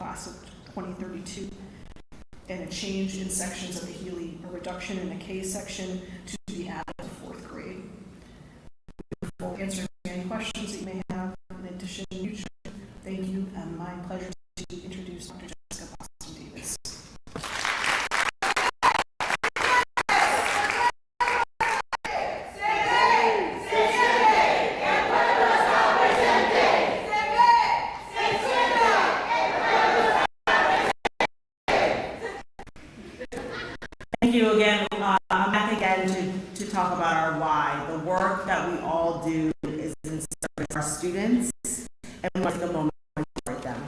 class of 2032, and a change in sections of the Healy, a reduction in the K section to be added to 4th grade. We'll answer any questions that you may have. In addition, thank you, and my pleasure to introduce Dr. Jessica Boston Davis. Thank you again. I'm back again to talk about our why. The work that we all do is in service of our students, and we want to take a moment to celebrate them.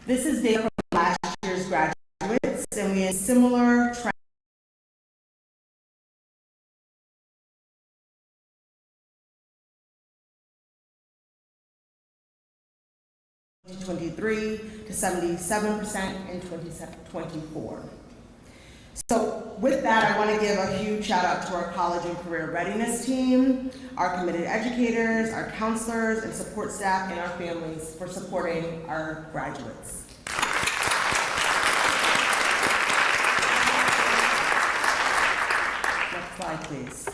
This is data from last year's graduates, and we had similar trends. 2023 to 77% in 2024. So with that, I want to give a huge shout out to our college and career readiness team, our committed educators, our counselors and support staff, and our families for supporting our graduates. Next slide, please.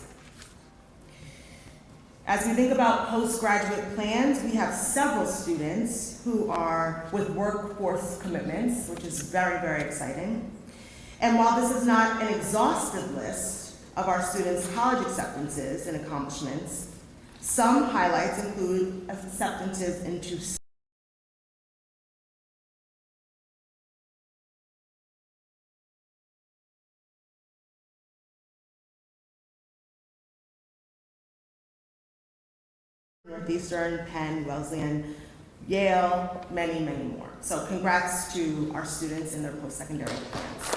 As we think about postgraduate plans, we have several students who are with workforce commitments, which is very, very exciting. And while this is not an exhaustive list of our students' college acceptances and accomplishments, some highlights include acceptances into Northeastern, Penn, Wesleyan, Yale, many, many more. So congrats to our students in their post-secondary plans.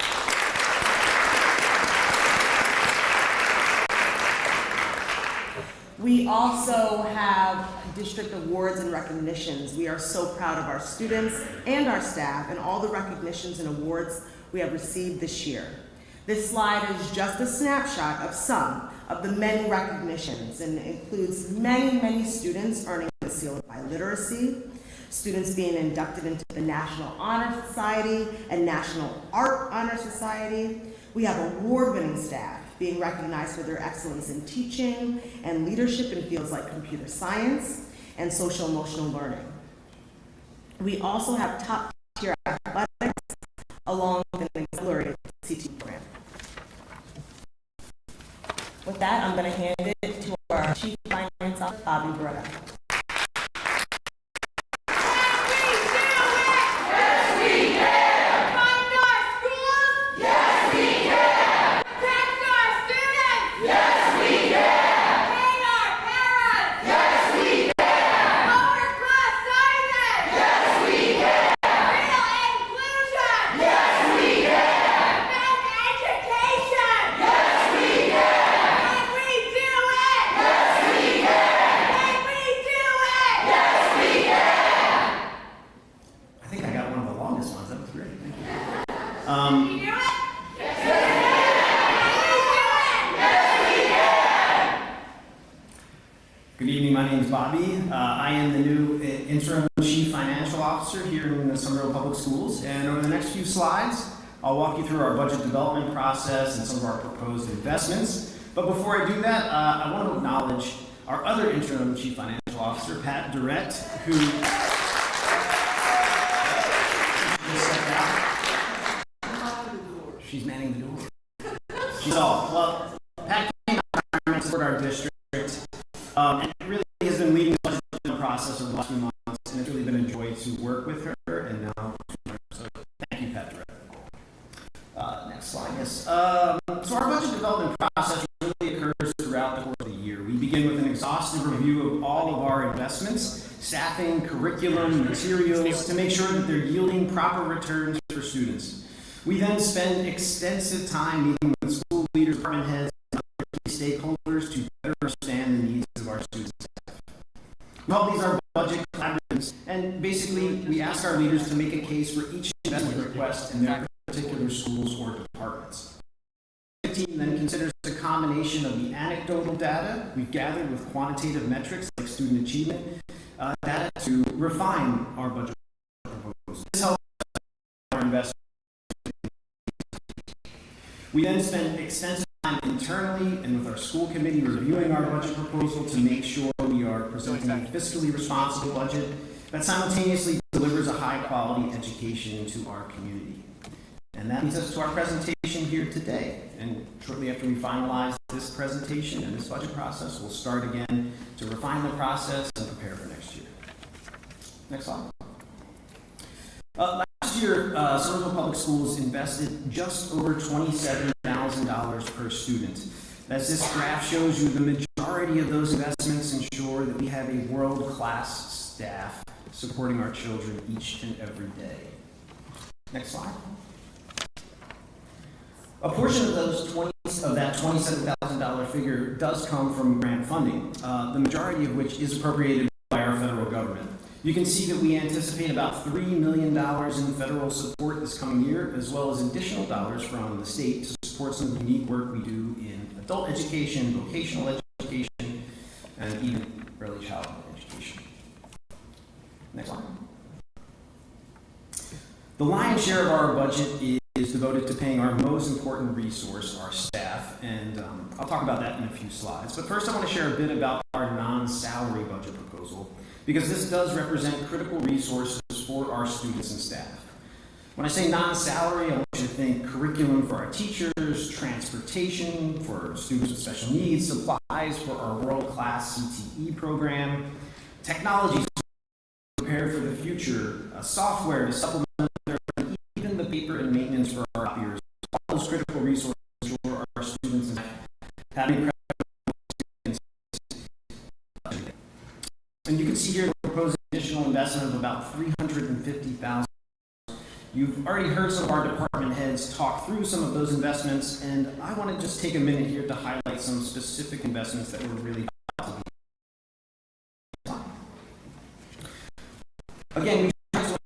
We also have district awards and recognitions. We are so proud of our students and our staff and all the recognitions and awards we have received this year. This slide is just a snapshot of some of the many recognitions, and includes many, many students earning the seal of biliteracy, students being inducted into the National Honor Society and National Art Honor Society. We have award-winning staff being recognized for their excellence in teaching and leadership in fields like computer science and social emotional learning. We also have top-tier athletics along with an exemplary CT program. With that, I'm going to hand it to our Chief Finance Officer, Bobby Beretta. Good evening, my name is Bobby. I am the new interim chief financial officer here in the Somerville Public Schools. And over the next few slides, I'll walk you through our budget development process and some of our proposed investments. But before I do that, I want to acknowledge our other interim chief financial officer, Pat Durrett, who she's manning the door. She's all, well, Pat came out to support our district. And it really has been leading the budget process over the last few months, and it's really been a joy to work with her and now. So thank you, Pat Durrett. Next slide, yes. So our budget development process really occurs throughout the course of the year. We begin with an exhaustive review of all of our investments, staffing, curriculum, materials, to make sure that they're yielding proper returns for students. We then spend extensive time meeting with school leaders, department heads, and other key stakeholders to better understand the needs of our students. We call these our budget collaboratives, and basically we ask our leaders to make a case for each investment request in their particular schools or departments. The team then considers a combination of the anecdotal data we've gathered with quantitative metrics like student achievement data to refine our budget We then spent extensive time internally and with our school committee reviewing our budget proposal to make sure we are presenting a fiscally responsible budget that simultaneously delivers a high-quality education to our community. And that leads us to our presentation here today. And shortly after we finalize this presentation and this budget process, we'll start again to refine the process and prepare for next year. Next slide. Last year, Somerville Public Schools invested just over $27,000 per student. As this graph shows you, the majority of those investments ensure that we have a world-class staff supporting our children each and every day. Next slide. A portion of that $27,000 figure does come from grant funding, the majority of which is appropriated by our federal government. You can see that we anticipate about $3 million in federal support this coming year, as well as additional dollars from the state to support some of the unique work we do in adult education, vocational education, and even early childhood education. Next slide. The lion's share of our budget is devoted to paying our most important resource, our staff, and I'll talk about that in a few slides. But first I want to share a bit about our non-salary budget proposal, because this does represent critical resources for our students and staff. When I say non-salary, I want you to think curriculum for our teachers, transportation for students with special needs, supplies for our world-class CTE program, technology prepared for the future, software to supplement and even the paper and maintenance for our copiers. All those critical resources for our students and having and you can see here the proposed additional investment of about $350,000. You've already heard some of our department heads talk through some of those investments, and I want to just take a minute here to highlight some specific investments that we're really proud to be. Again, we try to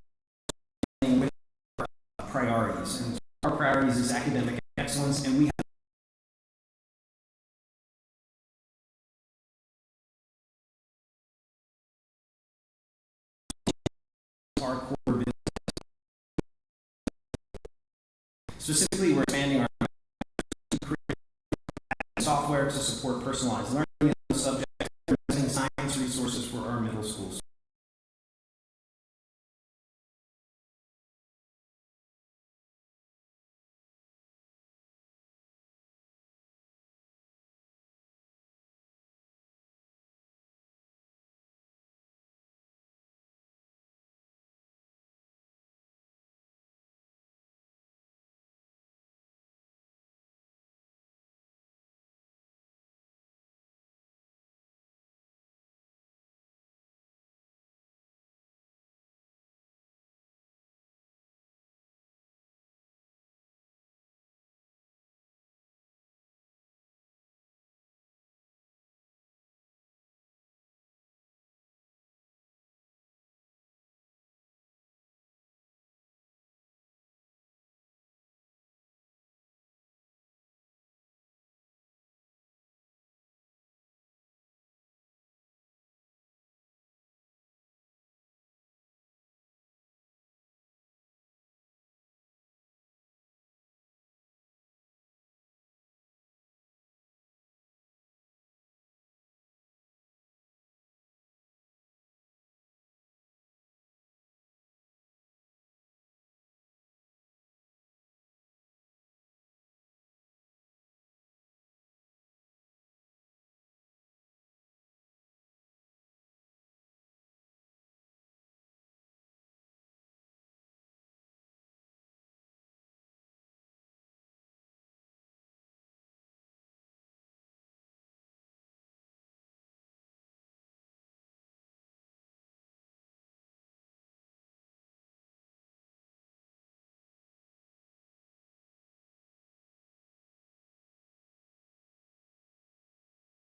with our priorities, and our priorities is academic excellence, and we have our core business. Specifically, we're expanding our software to support personalized learning in the subject and science resources for our middle schools.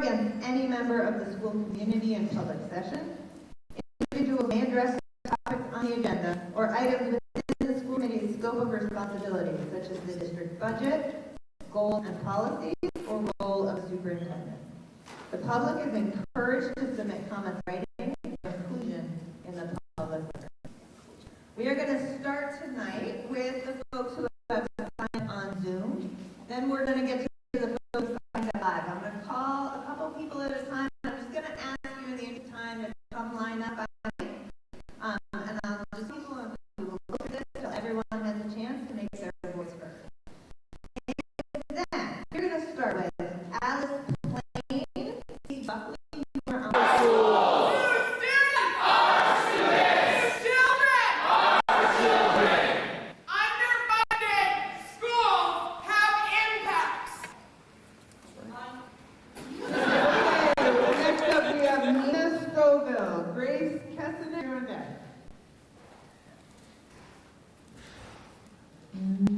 Against any member of the school community in public session. Individuals may address topics on the agenda or items within the school committee's scope of responsibility, such as the district budget, goals and policies, or role of superintendent. The public is encouraged to submit comments in writing for inclusion in the public record. We are going to start tonight with the folks who have signed on Zoom. Then we'll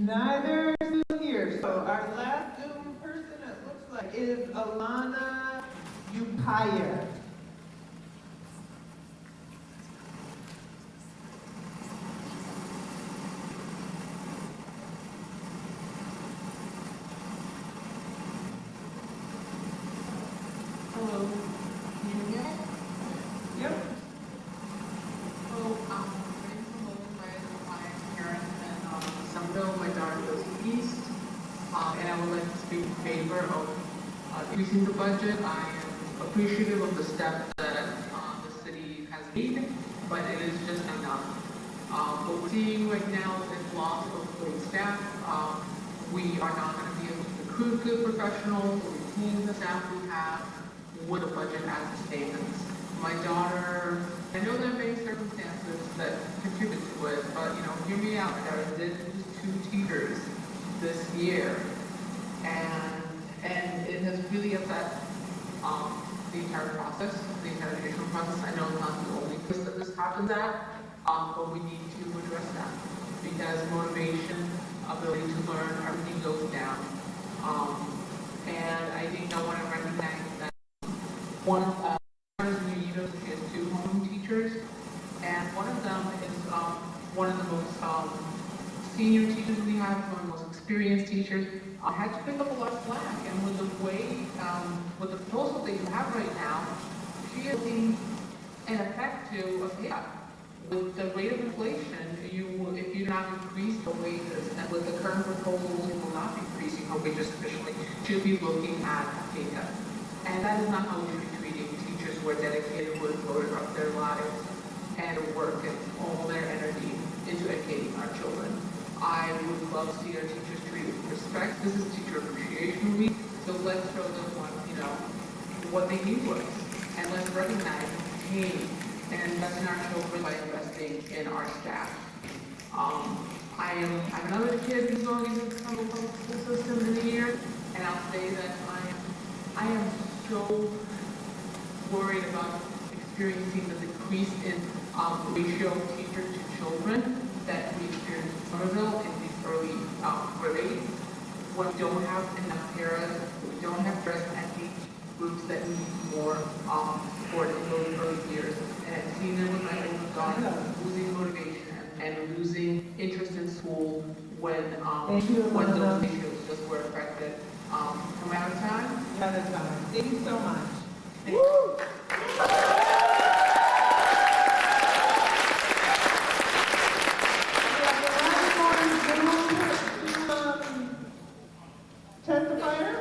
Neither is Sue here. So our last Zoom person, it looks like, is Alana Ukiah. Hello, can you hear me? Yep. So, I'm from with my parents and Somerville. My daughter goes east, and I would like to speak in favor of increasing the budget. I am appreciative of the step that the city has made, but it is just enough. What we're seeing right now is loss of great staff. We are not going to be able to recruit good professionals or retain the staff we have with a budget as it stands. My daughter, I know there are many circumstances that contribute to it, but hear me out. My daughter did lose 2 teachers this year, and it has really upset the entire process, the entire educational process. I know it's not the only place that this happens at, but we need to address that because motivation, ability to learn, everything goes down. And I think I want to recognize that one of she has 2 home teachers, and one of them is one of the most senior teachers we have, one of the most experienced teachers, had to pick up a lot of slack. And with the way, with the proposal that you have right now, she is looking in effect to a pay cut. With the rate of inflation, if you do not increase the wages, and with the current proposals, you will not be increasing her wages sufficiently, she'll be looking at a pay cut. And that is not how we should be treating teachers who are dedicated, who have devoted up their lives and work and all their energy into educating our children. I would love to see our teachers treated with respect. This is Teacher Appreciation Week, so let's show them what they mean to us. And let's recognize, hey, and invest in our children by investing in our staff. I have another kid who's going into the public school system in a year, and I'll say that I am so worried about experiencing the decrease in ratio of teacher to children that we experience in Somerville in these early grades. When we don't have enough paras, we don't have parents at age groups that need more support in those early years. And I've seen them with my own daughter losing motivation and losing interest in school when those issues just were affected. Am I out of time? Out of time. Thank you so much. Thank you. Testifier,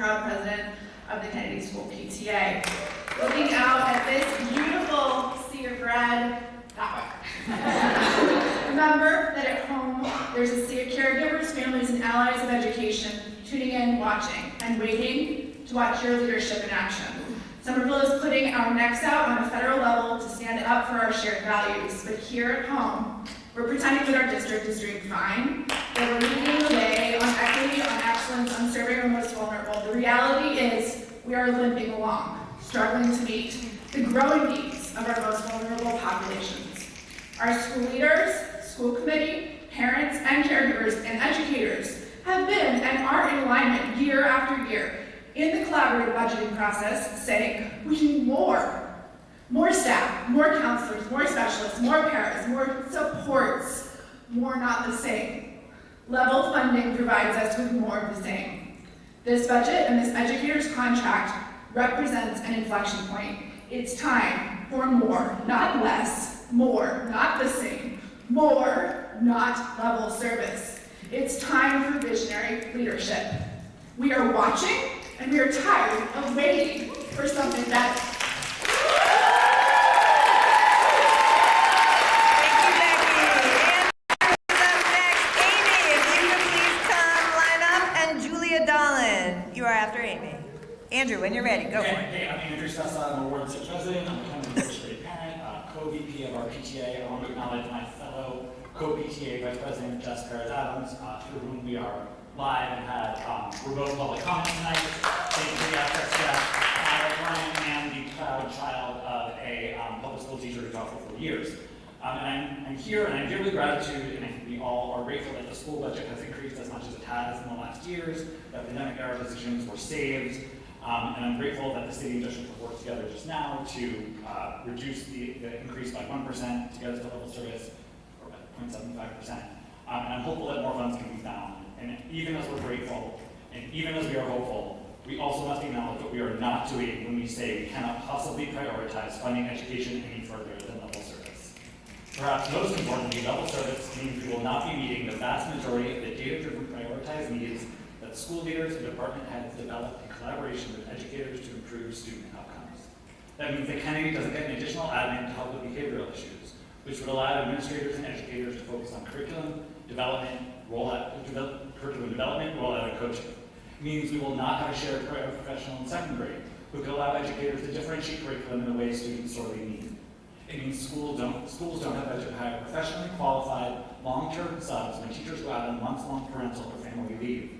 proud president of the Kennedy School PTA. Looking out at this beautiful sea of red, that way. Remember that at home, there's a sea of caregivers, families, and allies of education tuning in, watching, and waiting to watch your leadership in action. Somerville is putting our necks out on a federal level to stand up for our shared values, but here at home, we're pretending that our district is doing fine, that we're leading the way on equity, on excellence, on serving our most vulnerable. The reality is we are limping along, struggling to meet the growing needs of our most vulnerable populations. Our school leaders, school committee, parents, and caregivers and educators have been and are in alignment year after year in the collaborative budgeting process saying we need more staff, more counselors, more specialists, more paras, more supports, more not the same. Level funding provides us with more of the same. This budget and this educator's contract represents an inflection point. It's time for more, not less, more, not the same, more, not level service. It's time for visionary leadership. We are watching and we are tired of waiting for something better. Andrew, when you're ready, go for it. Hey, I'm Andrew Sessa. I'm a Ward 6 resident. I'm a kind of first grade parent, co-VP of our PTA. I want to acknowledge my fellow co-PTA Vice President Jess Perez-Adams, through whom we are live and had remote public comment tonight. Thank you to the FS staff. Ryan am the proud child of a public school teacher who taught for 4 years. And I'm here and I'm here with gratitude, and I think we all are grateful that the school budget has increased as much as it has in the last years, that pandemic era positions were saved. And I'm grateful that the city and district have worked together just now to reduce the increase by 1% to get us to level service, or by 0.75%. And I'm hopeful that more funds can be found. And even as we're grateful, and even as we are hopeful, we also must acknowledge what we are not doing when we say we cannot possibly prioritize funding education any further than level service. Perhaps most importantly, level service means we will not be meeting the vast majority of the data-driven prioritized needs that school leaders and department heads develop in collaboration with educators to improve student outcomes. That means that Kennedy doesn't get an additional admin to help with behavioral issues, which would allow administrators and educators to focus on curriculum development, rollout, and coaching. It means we will not have a shared professional in second grade who could allow educators to differentiate curriculum in the way students sorely need. It means schools don't have budget to hire professionally qualified long-term subs when teachers go out on months-long parental or family leave.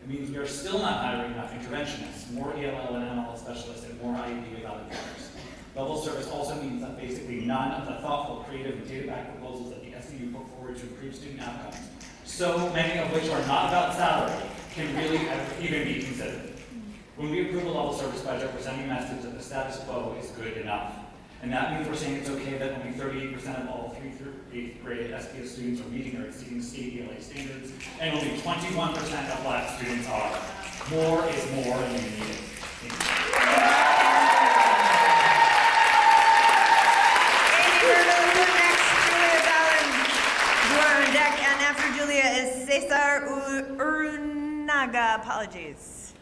It means we are still not hiring enough interventionists, more ELL and ML specialists, and more IEP evaluators. Level service also means that basically none of the thoughtful, creative, and data-backed proposals that the SEU put forward to improve student outcomes, so many of which are not about salary, can really even be considered. When we approve a level service budget, we're sending a message that the status quo is good enough. And that means we're saying it's okay that only 38% of all 3rd through 8th grade SPS students are meeting or exceeding state ELA standards, and only 21% of Black students are. More is more, and we need it. Thank you. You are on deck, and after Julia is Cesar Urunaga. Apologies.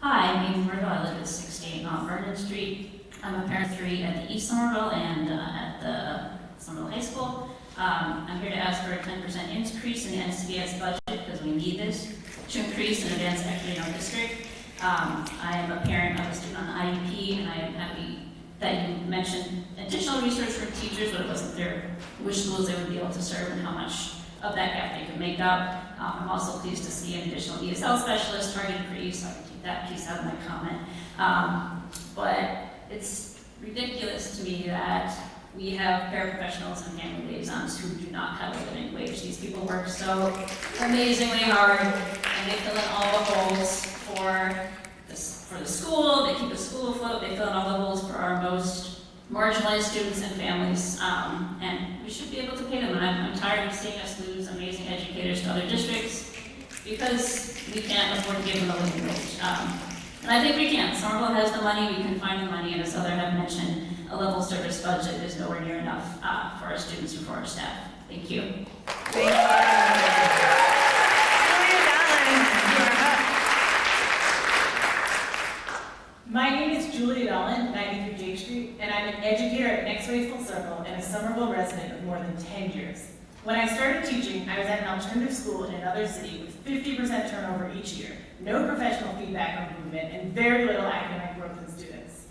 Hi, I'm Amy Murdo. I live at 68 Mount Vernon Street. I'm a parent of 3 at the East Somerville and at the Somerville High School. I'm here to ask for a 10% increase in the SPS budget because we need this to increase and advance equity in our district. I am a parent of a student on the IEP, and I am happy that you mentioned additional research for teachers, but it wasn't clear which schools they would be able to serve and how much of that gap they could make up. I'm also pleased to see an additional ESL specialist targeted for you, so I can take that piece out of my comment. But it's ridiculous to me that we have paraprofessionals and family liaisons who do not have a living wage. These people work so amazingly hard, and they fill in all the holes for the school. They keep the school afloat. They fill in all the holes for our most marginalized students and families, and we should be able to pay them. And I'm tired of seeing us lose amazing educators to other districts because we can't afford to give them a living wage. And I think we can. Somerville has the money, we can find the money, and as others have mentioned, a level service budget is nowhere near enough for our students and for our staff. Thank you. Thank you. Julia Dallin, you are up. more than 10 years. When I started teaching, I was at an alternative school in another city with 50% turnover each year, no professional feedback or improvement, and very little academic growth in students.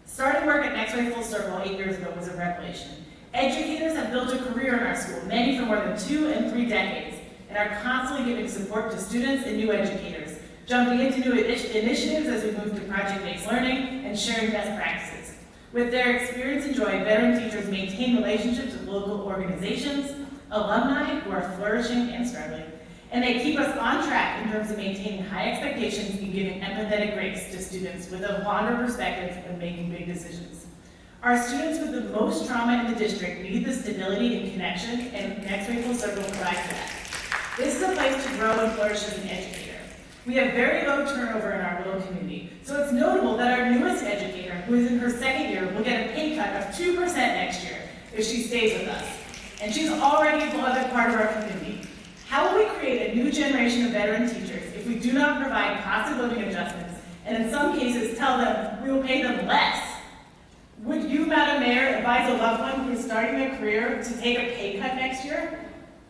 Starting work at Next Way Full Circle 8 years ago was a revelation. Educators have built a career in our school, many for more than 2 and 3 decades, and are constantly giving support to students and new educators, jumping into new initiatives as we move to project-based learning and sharing best practices. With their experience and joy, veteran teachers maintain relationships with local organizations, alumni who are flourishing and struggling, and they keep us on track in terms of maintaining high expectations and giving empathetic grace to students with a longer perspective when making big decisions. Our students with the most trauma in the district need the stability and connection, and Next Way Full Circle provides that. This is a place to grow and flourish as an educator. We have very low turnover in our little community, so it's notable that our newest educator, who is in her 2nd year, will get a pay cut of 2% next year if she stays with us. And she's already a beloved part of our community. How will we create a new generation of veteran teachers if we do not provide cost of living adjustments, and in some cases tell them we will pay them less? Would you, Madam Mayor, advise a loved one who is starting their career to take a pay cut next year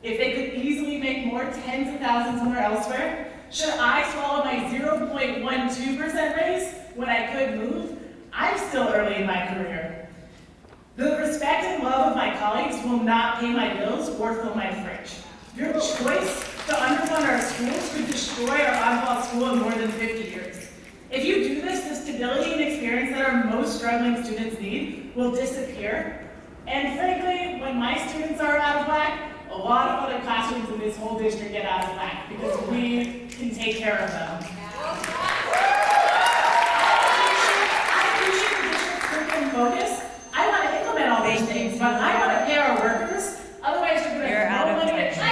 if they could easily make more tens of thousands more elsewhere? Should I swallow my 0.12% raise when I could move? I'm still early in my career. The respect and love of my colleagues will not pay my bills or fill my fridge. Your choice to underfund our schools could destroy our oddball school in more than 50 years. If you do this, the stability and experience that our most struggling students need will disappear. And frankly, when my students are out of whack, a lot of other classrooms in this whole district get out of whack because we can take care of them. I appreciate the district's curriculum focus. I want to implement all these things, but I want to pay our workers. Otherwise, you're going to have no money to pay.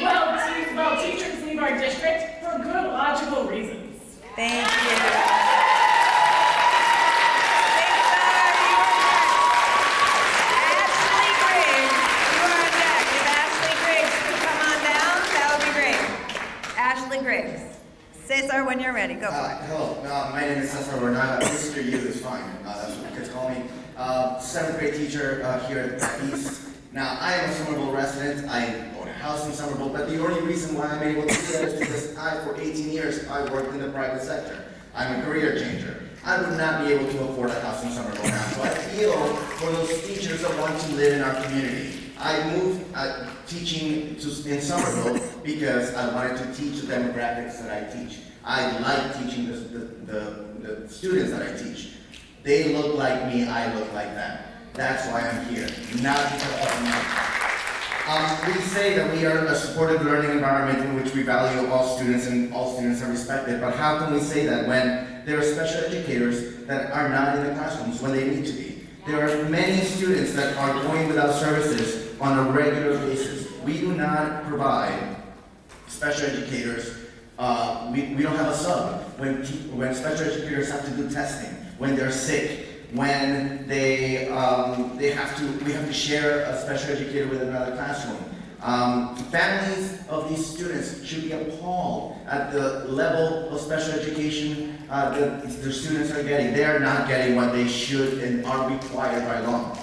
Well, teachers leave our district for good, logical reasons. Thank you. Griggs. Cesar, when you're ready, go for it. Hello, my name is Cesar Bernal. Mr. Yu is fine. That's what you kids call me. 7th grade teacher here at East. Now, I am a Somerville resident. I own a house in Somerville, but the only reason why I'm able to do that is because for 18 years, I worked in the private sector. I'm a career changer. I would not be able to afford a house in Somerville now, so I feel for those teachers that want to live in our community. I moved teaching in Somerville because I wanted to teach the demographics that I teach. I like teaching the students that I teach. They look like me, I look like them. That's why I'm here, not because of me. We say that we are a supportive learning environment in which we value all students and all students are respected, but how can we say that when there are special educators that are not in the classrooms when they need to be? There are many students that are going without services on a regular basis. We do not provide special educators. We don't have a sub when special educators have to do testing, when they're sick, when we have to share a special educator with another classroom. Families of these students should be appalled at the level of special education that their students are getting. They are not getting what they should and are required by law.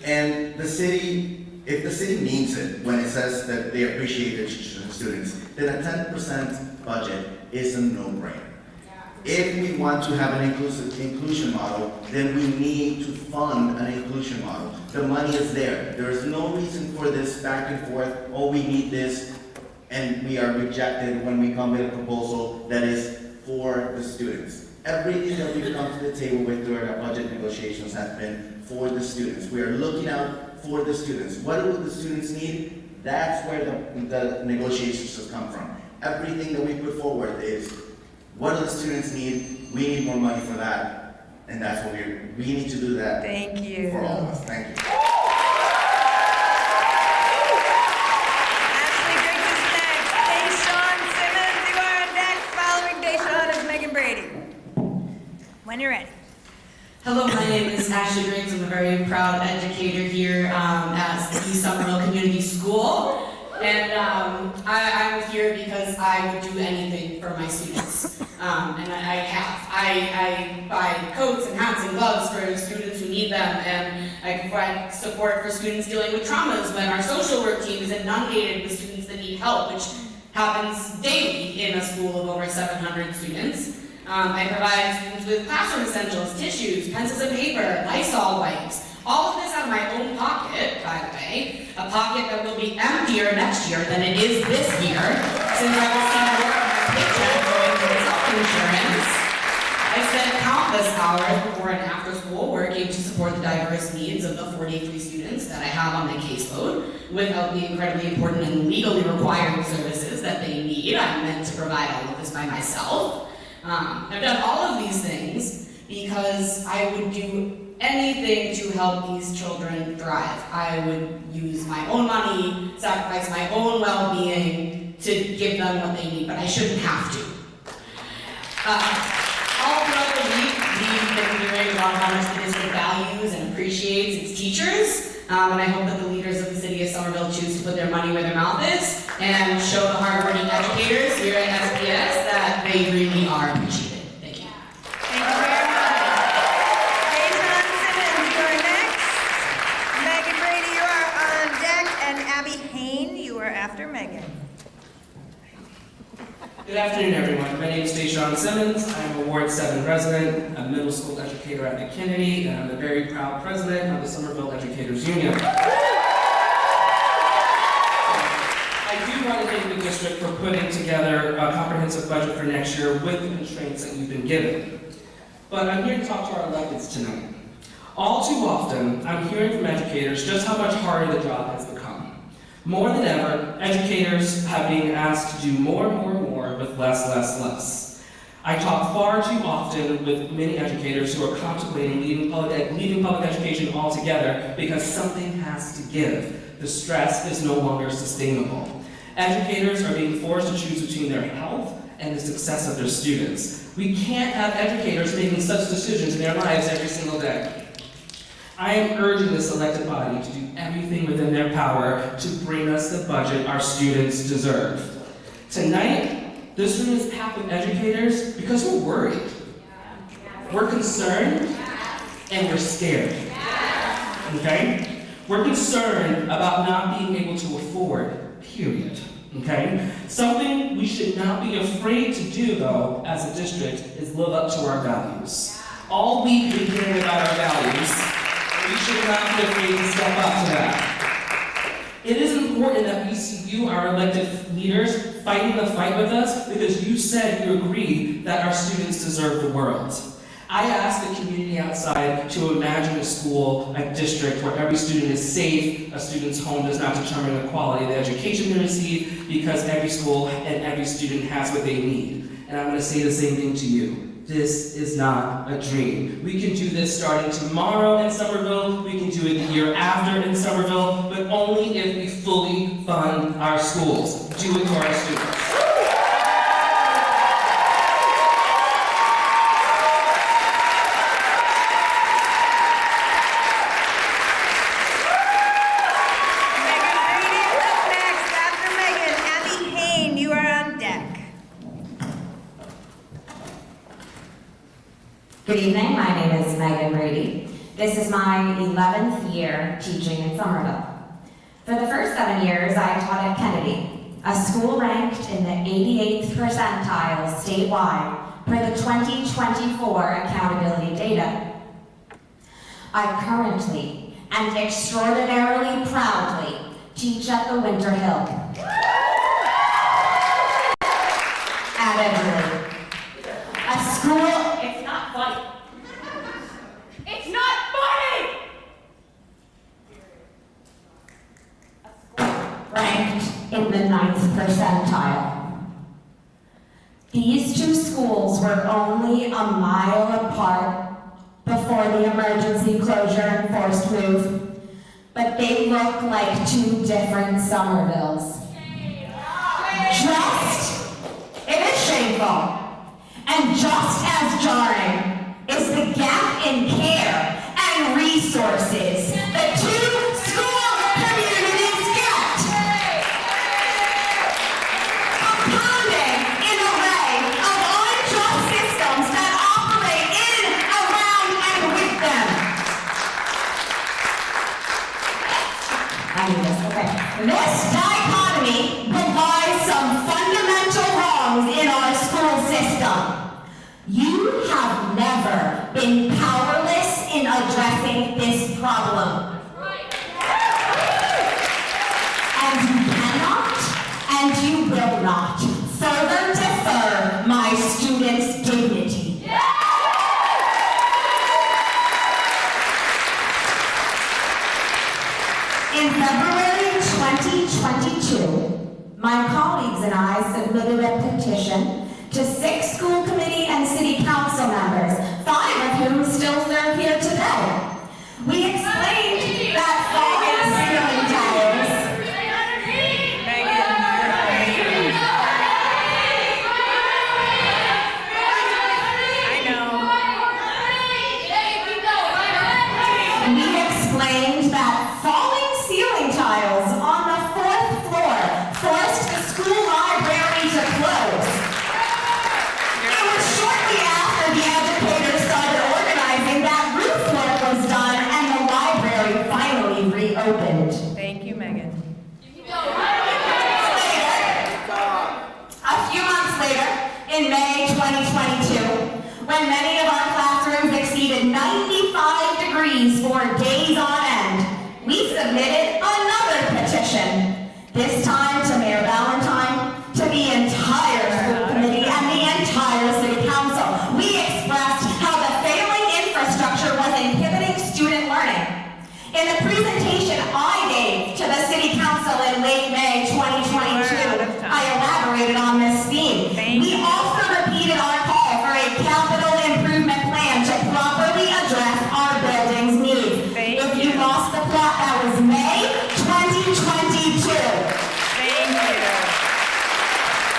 And the city, if the city means it when it says that they appreciate their teachers and students, then a 10% budget is a no-brainer. If we want to have an inclusion model, then we need to fund an inclusion model. The money is there. There is no reason for this back and forth, oh, we need this, and we are rejected when we come with a proposal that is for the students. Everything that we've come to the table with during our budget negotiations has been for the students. We are looking out for the students. What do the students need? That's where the negotiations have come from. Everything that we put forward is, what do the students need? We need more money for that, and that's what we need to do that. Thank you. For all of us. Thank you. Ashley Griggs is next. Deshaun Simmons, you are next. Following Deshaun is Megan Brady. When you're ready. Hello, my name is Ashley Griggs. I'm a very proud educator here at the Somerville Community School. And I'm here because I would do anything for my students. And I buy coats and hats and gloves for students who need them, and I provide support for students dealing with traumas when our social work team is inundated with students that need help, which happens daily in a school of over 700 students. I provide students with classroom essentials, tissues, pencils and paper, Lysol wipes, all of this out of my own pocket, by the way, a pocket that will be emptier next year than it is this year, since I will see more of my paycheck going towards health insurance. I spent countless hours before and after school working to support the diverse needs of the 43 students that I have on my caseload without the incredibly important and legally required services that they need. I'm meant to provide all of this by myself. I've done all of these things because I would do anything to help these children thrive. I would use my own money, sacrifice my own well-being to give them what they need, but I shouldn't have to. All throughout the week, we've been hearing about how much the district values and appreciates its teachers, and I hope that the leaders of the city of Somerville choose to put their money where their mouth is and show the hardworking educators here at SPS that they really are appreciated. Thank you. Thank you very much. Jason Simmons, you are next. Megan Brady, you are on deck. And Abby Hain, you are after Megan. Good afternoon, everyone. My name is Deshaun Simmons. I'm a Ward 7 resident, a middle school educator at McKinney, and I'm the very proud president of the Somerville Educators Union. I do want to thank the district for putting together a comprehensive budget for next year with the constraints that you've been given. But I'm here to talk to our electeds tonight. All too often, I'm hearing from educators just how much harder the job has become. More than ever, educators have been asked to do more with less. I talk far too often with many educators who are contemplating leaving public education altogether because something has to give. The stress is no longer sustainable. Educators are being forced to choose between their health and the success of their students. We can't have educators making such decisions in their lives every single day. I am urging this elected body to do everything within their power to bring us the budget our students deserve. Tonight, this room is packed with educators because we're worried. We're concerned, and we're scared. Okay? We're concerned about not being able to afford, period. Okay? Something we should not be afraid to do, though, as a district, is live up to our values. All week we've been hearing about our values. We should not be afraid to step up to that. It is important that we see you, our elected leaders, fighting the fight with us because you said you agree that our students deserve the world. I ask the community outside to imagine a school, a district where every student is safe, a student's home does not determine the quality of the education they receive because every school and every student has what they need. And I'm going to say the same thing to you. This is not a dream. We can do this starting tomorrow in Somerville, we can do it the year after in Somerville, but only if we fully fund our schools. Do it for our students. Good evening, my name is Megan Brady. This is my 11th year teaching in Somerville. For the first 7 years, I taught at Kennedy, a school ranked in the 88th percentile statewide per the 2024 accountability data. I currently and extraordinarily proudly teach at the Winter Hill. At Everly. A school, it's not funny. It's not funny! A school ranked in the 9th percentile. These two schools were only a mile apart before the emergency closure and forced move, but they look like two different Somervilles. It is shameful. And just as jarring is the gap in care and resources the two school communities get. Compounding an array of unjust will not further defer my students' dignity. In February 2022, my colleagues and I submitted a petition to 6 school committee and city council members, 5 of whom still serve here today. We explained that falling ceiling tiles. We explained that falling ceiling tiles on the 4th floor forced the school library to close. It was shortly after the educators started organizing that roof work was done and the library finally reopened. Thank you, Megan. A few months later, in May 2022, when many of our classrooms exceeded 95 degrees for days on end, we submitted another petition, this time to Mayor Valentine, to the entire school committee and the entire city council. We expressed how the failing infrastructure was inhibiting student learning. In the presentation I gave to the city council in late May 2022, I elaborated on this theme. We also repeated our call for a capital improvement plan to properly address our building's needs. If you lost the plot, that was May 2022. Thank you.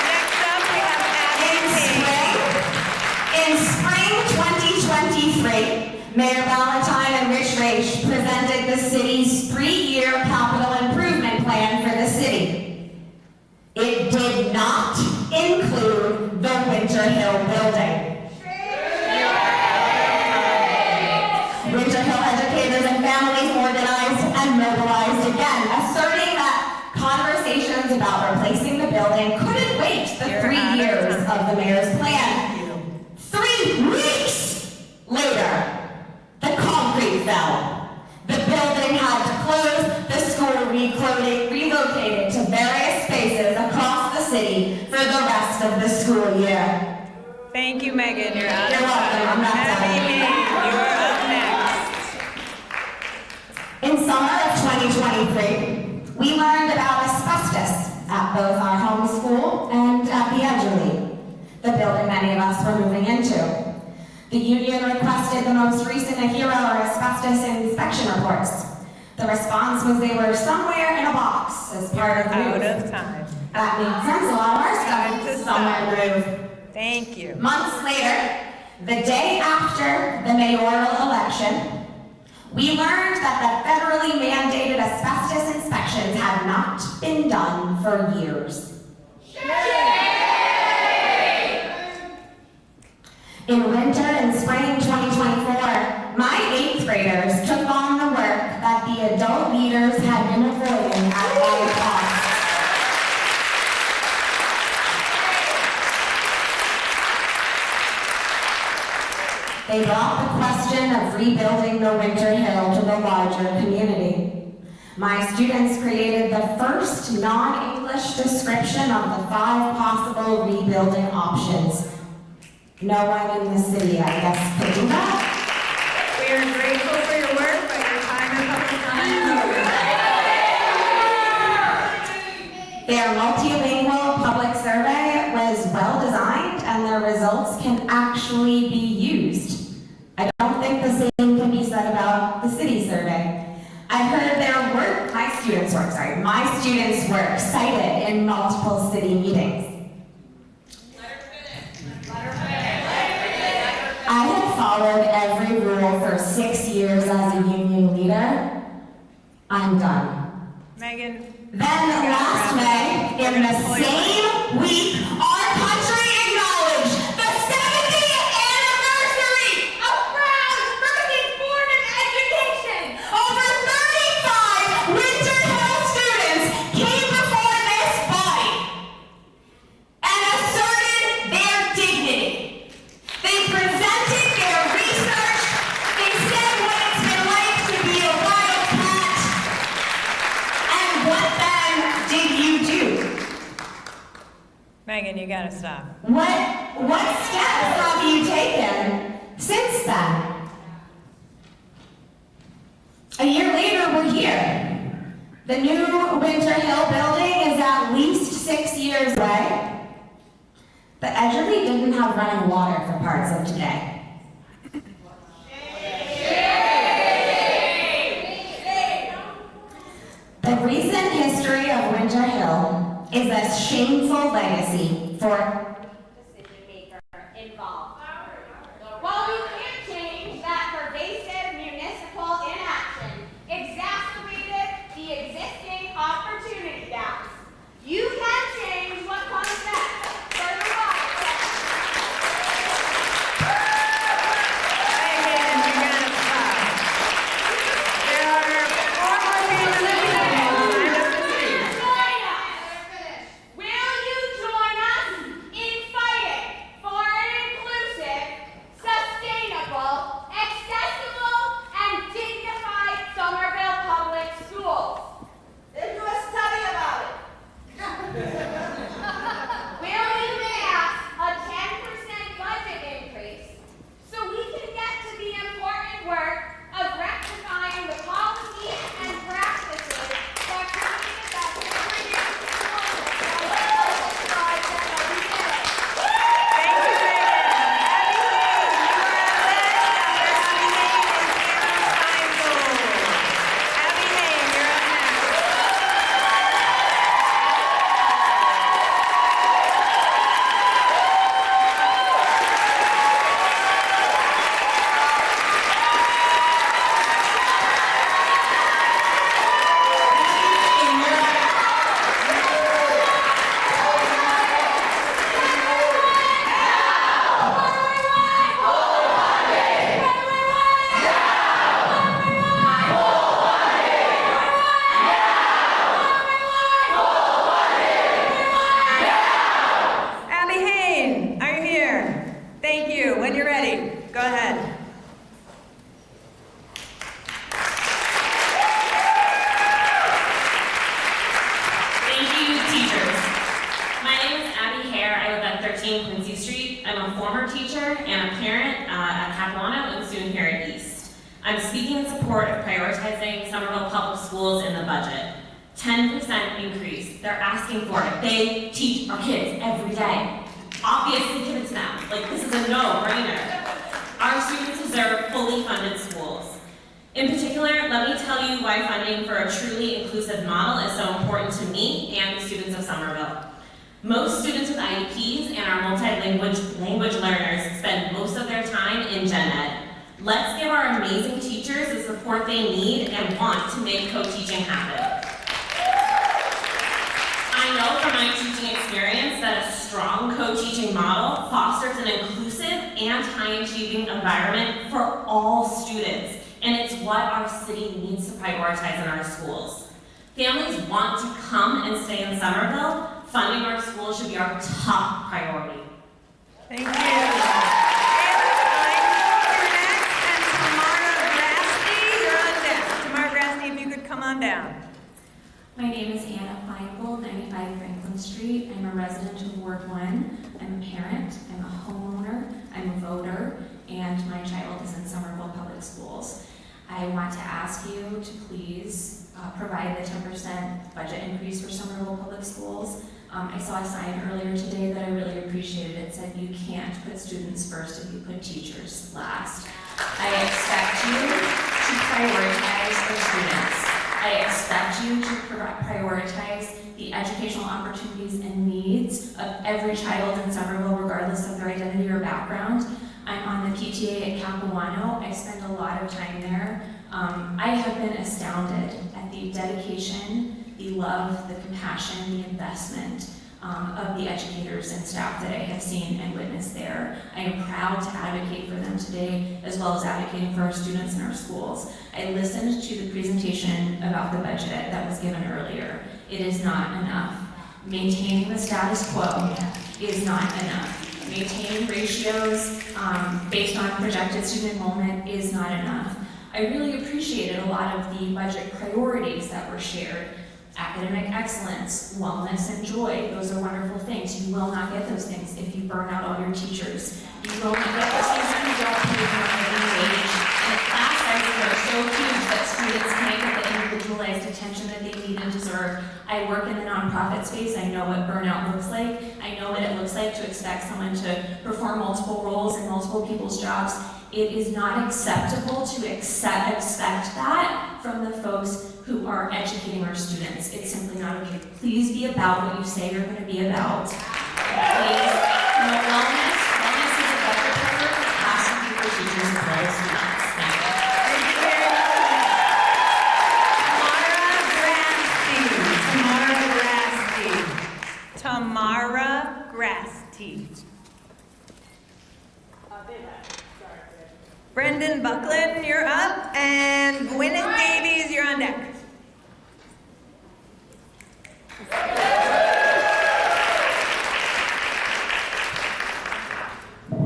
Next up, we have In spring 2023, Mayor Valentine and Rich Raish presented the city's 3-year capital improvement plan for the city. It did not include the Winter Hill building. Winter Hill educators and families organized and mobilized again, asserting that conversations about replacing the building couldn't wait the 3 years of the mayor's plan. 3 weeks later, the concrete fell. The building had to close, the school relocated to various spaces across the city for the rest of the school year. Thank you, Megan. You're out You're of welcome. I'm not done. You're up next. In summer of 2023, we learned about asbestos at both our home school and at the Edgerly, the building many of us were moving into. The union requested the most recent HERO or asbestos inspection reports. The response was they were somewhere in a box as part of the move. Out of time. That made sense. A lot of our stuff is somewhere in the move. Thank you. Months later, the day after the mayoral election, we learned that the federally mandated asbestos inspections had not been done for years. In winter and spring 2024, my 8th graders took on the work that the adult leaders had been avoiding at all costs. They brought the question of rebuilding the Winter Hill to the larger community. My students created the first non-English description of the 5 possible rebuilding options. No one in the city, I guess, could do that. We are grateful for your work, but your time in public comment is over. Their multilingual public survey was well designed and their results can actually be used. I don't think the same can be said about the city survey. I've heard my students' work cited in multiple city meetings. I have followed every rule for 6 years as a union leader. I'm done. Megan. Then last May, in the same week, our country acknowledged the 70th anniversary of Brown versus Board of Education. Over 35 Winter Hill students came before this body and asserted their dignity. They presented their research. They said what it's been like to be a wildcat. And what then did you do? Megan, you gotta stop. What steps have you taken since then? A year later, we're here. The new Winter Hill building is at least 6 years away. But Edgerly didn't have running water for parts of today. The recent history of Winter Hill is a shameful legacy for decision-maker involved. While we can't change that pervasive municipal inaction exacerbated the existing opportunity gaps, you can change what comes next for the water. Megan, you gotta stop. There are 4 more people lined up to speak. Will you join us in fighting for an inclusive, sustainable, accessible, and dignified Somerville Public Schools? Then do a study about it. Will you pass a 10% budget increase so we can get to the important work of rectifying the policies and practices that created that segregated school system that described that every day? Thank you, Megan. Abby Hayne, you are up next. After Abby Hayne is Aaron Feingold. Abby Hayne, you're up next. Abby Hayne, are you here? Thank you. When you're ready, go ahead. Thank you, teachers. My name is Abby Hare. I live at 13 Quincy Street. I'm a former teacher and a parent at Capuano and soon here at East. I'm speaking in support of prioritizing Somerville Public Schools in the budget. 10% increase. They're asking for it. They teach our kids every day. Obviously give it to them. Like, this is a no-brainer. Our students deserve fully funded schools. In particular, let me tell you why funding for a truly inclusive model is so important to me and the students of Somerville. Most students with IEPs and our multi-language learners spend most of their time in gen ed. Let's give our amazing teachers the support they need and want to make co-teaching happen. I know from my teaching experience that a strong co-teaching model fosters an inclusive and high-achieving environment for all students, and it's what our city needs to prioritize in our schools. Families want to come and stay in Somerville. Funding our schools should be our top priority. Thank you. Aaron Feingold, you're next, and Tamara Grasty, you're on deck. Tamara Grasty, if you could come on down. My name is Anna Feingold, 95 Franklin Street. I'm a resident of Ward 1. I'm a parent, I'm a homeowner, I'm a voter, and my child is in Somerville Public Schools. I want to ask you to please provide the 10% budget increase for Somerville Public Schools. I saw a sign earlier today that I really appreciated. It said you can't put students first if you put teachers last. I expect you to prioritize our students. I expect you to prioritize the educational opportunities and needs of every child in Somerville, regardless of their identity or background. I'm on the PTA at Capuano. I spend a lot of time there. I have been astounded at the dedication, the love, the compassion, the investment of the educators and staff that I have seen and witnessed there. I am proud to advocate for them today, as well as advocating for our students in our schools. I listened to the presentation about the budget that was given earlier. It is not enough. Maintaining the status quo is not enough. Maintaining ratios based on projected student enrollment is not enough. I really appreciated a lot of the budget priorities that were shared. academic excellence, wellness, and joy. Those are wonderful things. You will not get those things if you burn out all your teachers. You will not get those things if you don't pay them a living wage. And class sizes are so huge that students can't get the individualized attention that they need and deserve. I work in the nonprofit space. I know what burnout looks like. I know what it looks like to expect someone to perform multiple roles in multiple people's jobs. It is not acceptable to expect that from the folks who are educating our students. It's simply not okay. Please be about what you say you're going to be about. Please, wellness is a better effort for classroom people, teachers, as well as students. Thank you. Tamara Grasty. Brendan Buckland, you're up, and Gwyneth Davies, you're on deck.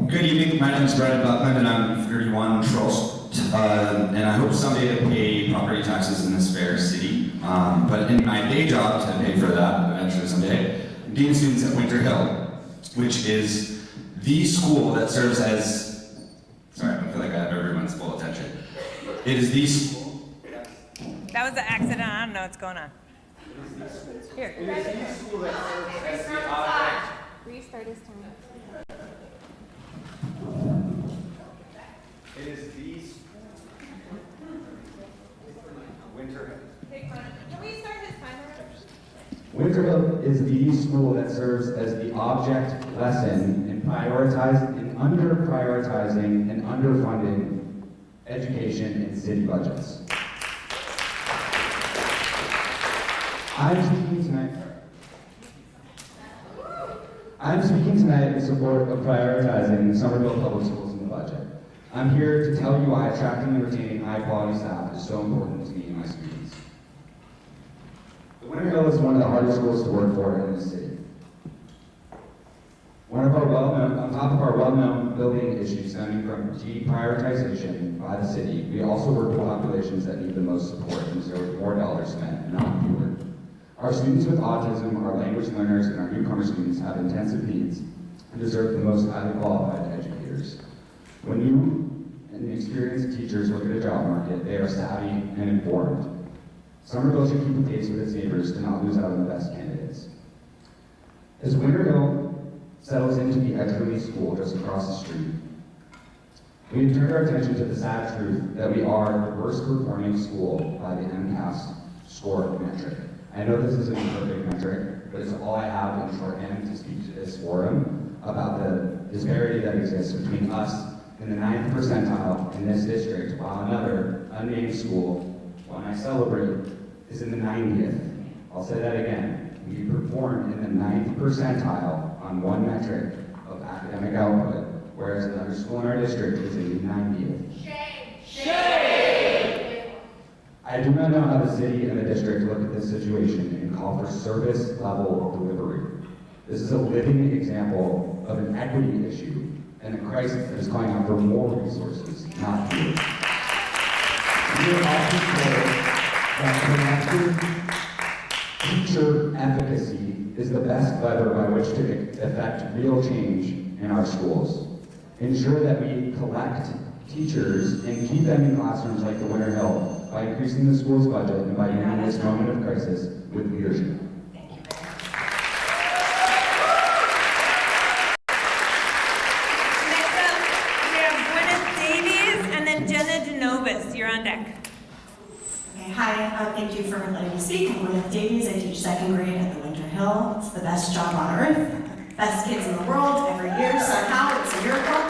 Good evening, my name is Brendan Buckland and I'm 31 Trust, and I hope someday to pay property taxes in this fair city. But in my day job, to pay for that eventually someday, I'm Dean of Students at Winter Hill, which is the school that serves as, sorry, I don't feel like I have everyone's full attention. It is the school. That was an accident, I don't know what's going on. Here. It is the school that serves as the object. Restart his time. It is the Winter Hill. Can we start his timer? Winter Hill is the school that serves as the object lesson in under-prioritizing and underfunding education in city budgets. I'm speaking tonight in support of prioritizing Somerville Public Schools in the budget. I'm here to tell you why attracting and retaining high-quality staff is so important to me and my students. The Winter Hill is one of the hardest schools to work for in the city. On top of our well-known building issues stemming from deprioritization by the city, we also work with populations that need the most support and deserve more dollars spent, not fewer. Our students with autism, our language learners, and our newcomer students have intensive needs and deserve the most highly qualified educators. When new and experienced teachers look at a job market, they are savvy and informed. Somerville should keep pace with its neighbors to not lose out on the best candidates. As Winter Hill settles into the Edgerly School just across the street, we have turned our attention to the sad truth that we are the worst performing school by the MCAS score metric. I know this isn't a perfect metric, but it's all I have in shorthand to speak to this forum about the disparity that exists between us and the 9th percentile in this district, while another unnamed school, one I celebrate, is in the 90th. I'll say that again. We perform in the 9th percentile on one metric of academic output, whereas another school in our district is in the 90th. Shame! I do not know how the city and the district look at this situation and call for service level delivery. This is a living example of an equity issue and a crisis that is calling out for more resources, not fewer. We are often told that collective teacher efficacy is the best lever by which to effect real change in our schools. Ensure that we collect teachers and keep them in classrooms like the Winter Hill by increasing the school's budget and by using this moment of crisis with leadership. You're on deck. Okay, hi, thank you for letting me speak. I'm Gwyneth Davies. I teach 2nd grade at the Winter Hill. It's the best job on earth. Best kids in the world every year, somehow. It's a miracle.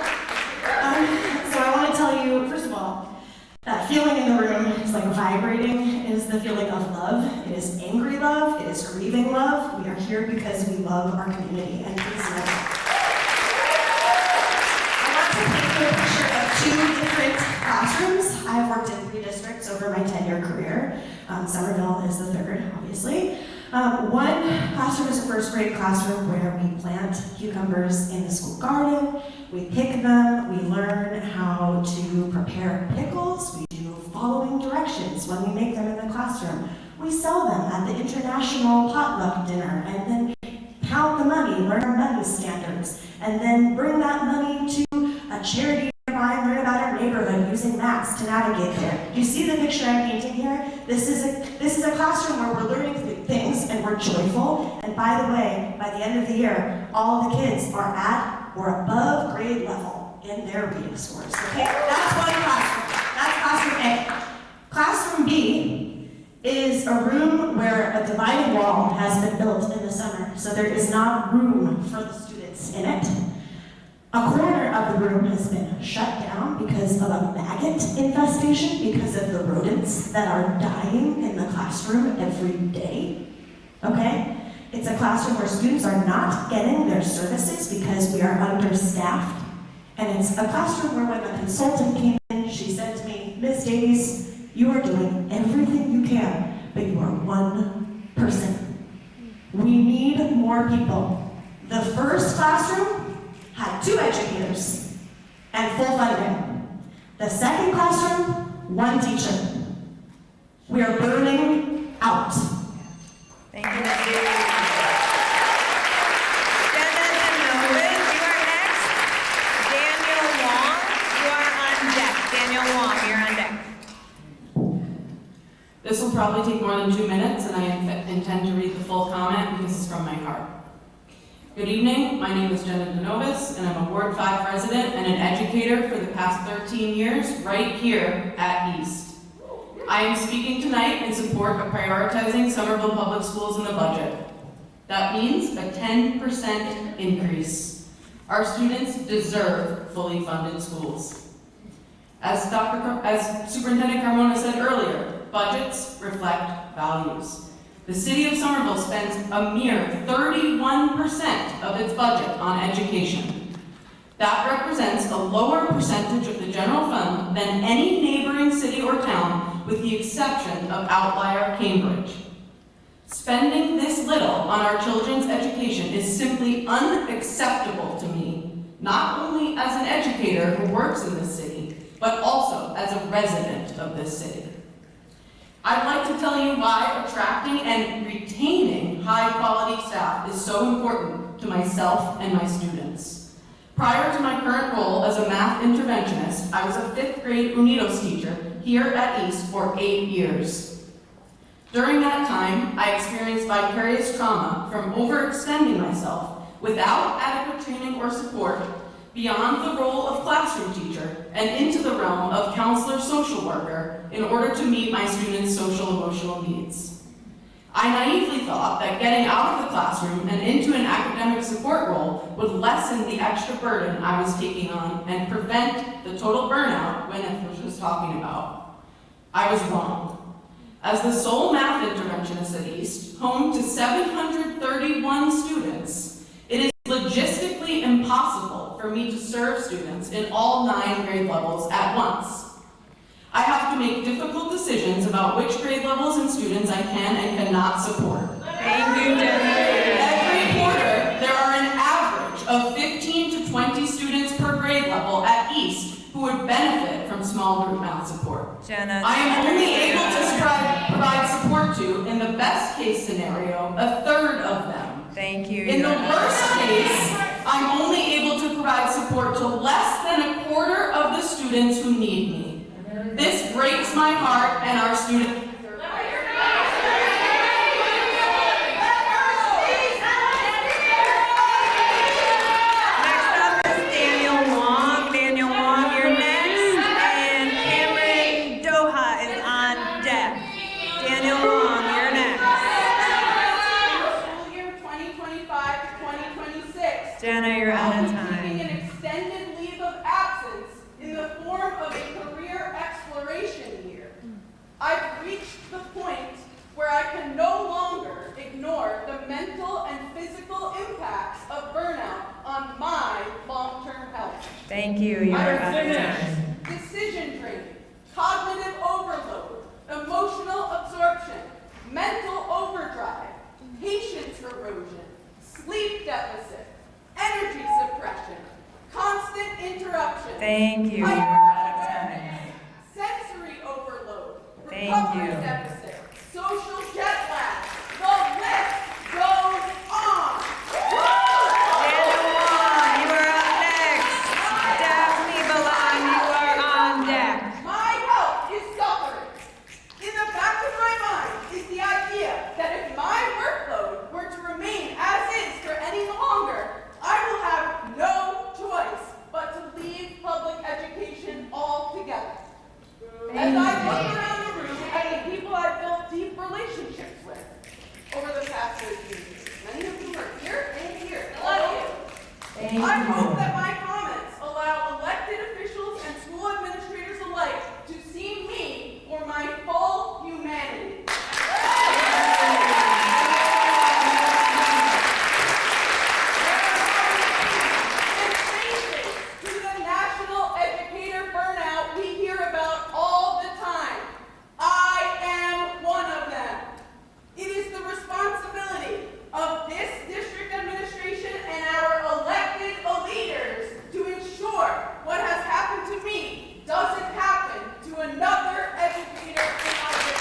So I want to tell you, first of all, that feeling in the room is like vibrating, is the feeling of love. It is angry love. It is grieving love. We are here because we love our community, and please know that. I want to paint you a picture of 2 different classrooms. I've worked in 3 districts over my 10-year career. Somerville is the 3rd, obviously. One classroom is a 1st grade classroom where we plant cucumbers in the school garden. We pick them, we learn how to prepare pickles. We do following directions when we make them in the classroom. We sell them at the international potluck dinner and then count the money, learn our money standards, and then bring that money to a charity nearby and learn about our neighborhood using maps to navigate there. Do you see the picture I'm painting here? This is a classroom where we're learning things and we're joyful. And by the way, by the end of the year, all the kids are at or above grade level in their reading scores. Okay, that's one classroom. That's classroom A. Classroom B is a room where a dividing wall has been built in the summer, so there is not room for the students in it. A corner of the room has been shut down because of a maggot infestation, because of the rodents that are dying in the classroom every day. Okay? It's a classroom where students are not getting their services because we are understaffed. And it's a classroom where when the consultant came in, she said to me, Ms. Davies, you are doing everything you can, but you are one person. We need more people. The first classroom had 2 educators and full funding. The second classroom, 1 teacher. We are burning out. Thank you. Jenna Denovis, you are next. Daniel Wong, you are on deck. Daniel Wong, you're on deck. This will probably take more than 2 minutes, and I intend to read the full comment because it's from my heart. Good evening, my name is Jenna Denovis, and I'm a Ward 5 resident and an educator for the past 13 years right here at East. I am speaking tonight in support of prioritizing Somerville Public Schools in the budget. That means a 10% increase. Our students deserve fully funded schools. As Superintendent Carmona said earlier, budgets reflect values. The city of Somerville spends a mere 31% of its budget on education. That represents a lower percentage of the general fund than any neighboring city or town, with the exception of outlier Cambridge. Spending this little on our children's education is simply unacceptable to me, not only as an educator who works in this city, but also as a resident of this city. I'd like to tell you why attracting and retaining high-quality staff is so important to myself and my students. Prior to my current role as a math interventionist, I was a 5th grade Unidos teacher here at East for 8 years. During that time, I experienced vicarious trauma from overextending myself without adequate training or support beyond the role of classroom teacher and into the realm of counselor social worker in order to meet my students' social emotional needs. I naively thought that getting out of the classroom and into an academic support role would lessen the extra burden I was taking on and prevent the total burnout Gwyneth was talking about. I was wrong. As the sole math interventionist at East, home to 731 students, it is logistically impossible for me to serve students in all 9 grade levels at once. I have to make difficult decisions about which grade levels and students I can and cannot support. Thank you, Jenna. Every quarter, there are an average of 15 to 20 students per grade level at East who would benefit from small group math support. Jenna, I am only able to provide support to, in the best case scenario, a third of them. Thank you. In the worst case, I'm only able to provide support to less than a quarter of the students who need me. This breaks my heart and our students. Next up is Daniel Wong. Daniel Wong, you're next. And Cameron Doha is on deck. Daniel Wong, you're next. School year 2025 to 2026. Jenna, you're out of Taking time. an extended leave of absence in the form of a career exploration year. I've reached the point where I can no longer ignore the mental and physical impacts of burnout on my long-term health. Thank you, you're out of time. Decision training, cognitive overload, emotional absorption, mental overdrive, patience erosion, sleep deficit, energy suppression, constant interruption. Thank you, you're out of time. Sensory overload, Thank recovery you. deficit, social Thank I you. hope that my comments allow elected officials and school administrators alike to see me for my full humanity. And faces to the national educator burnout we hear about all the time. I am one of them. It is the responsibility of this district administration and our elected leaders to ensure what has happened to me doesn't happen to another educator in our district.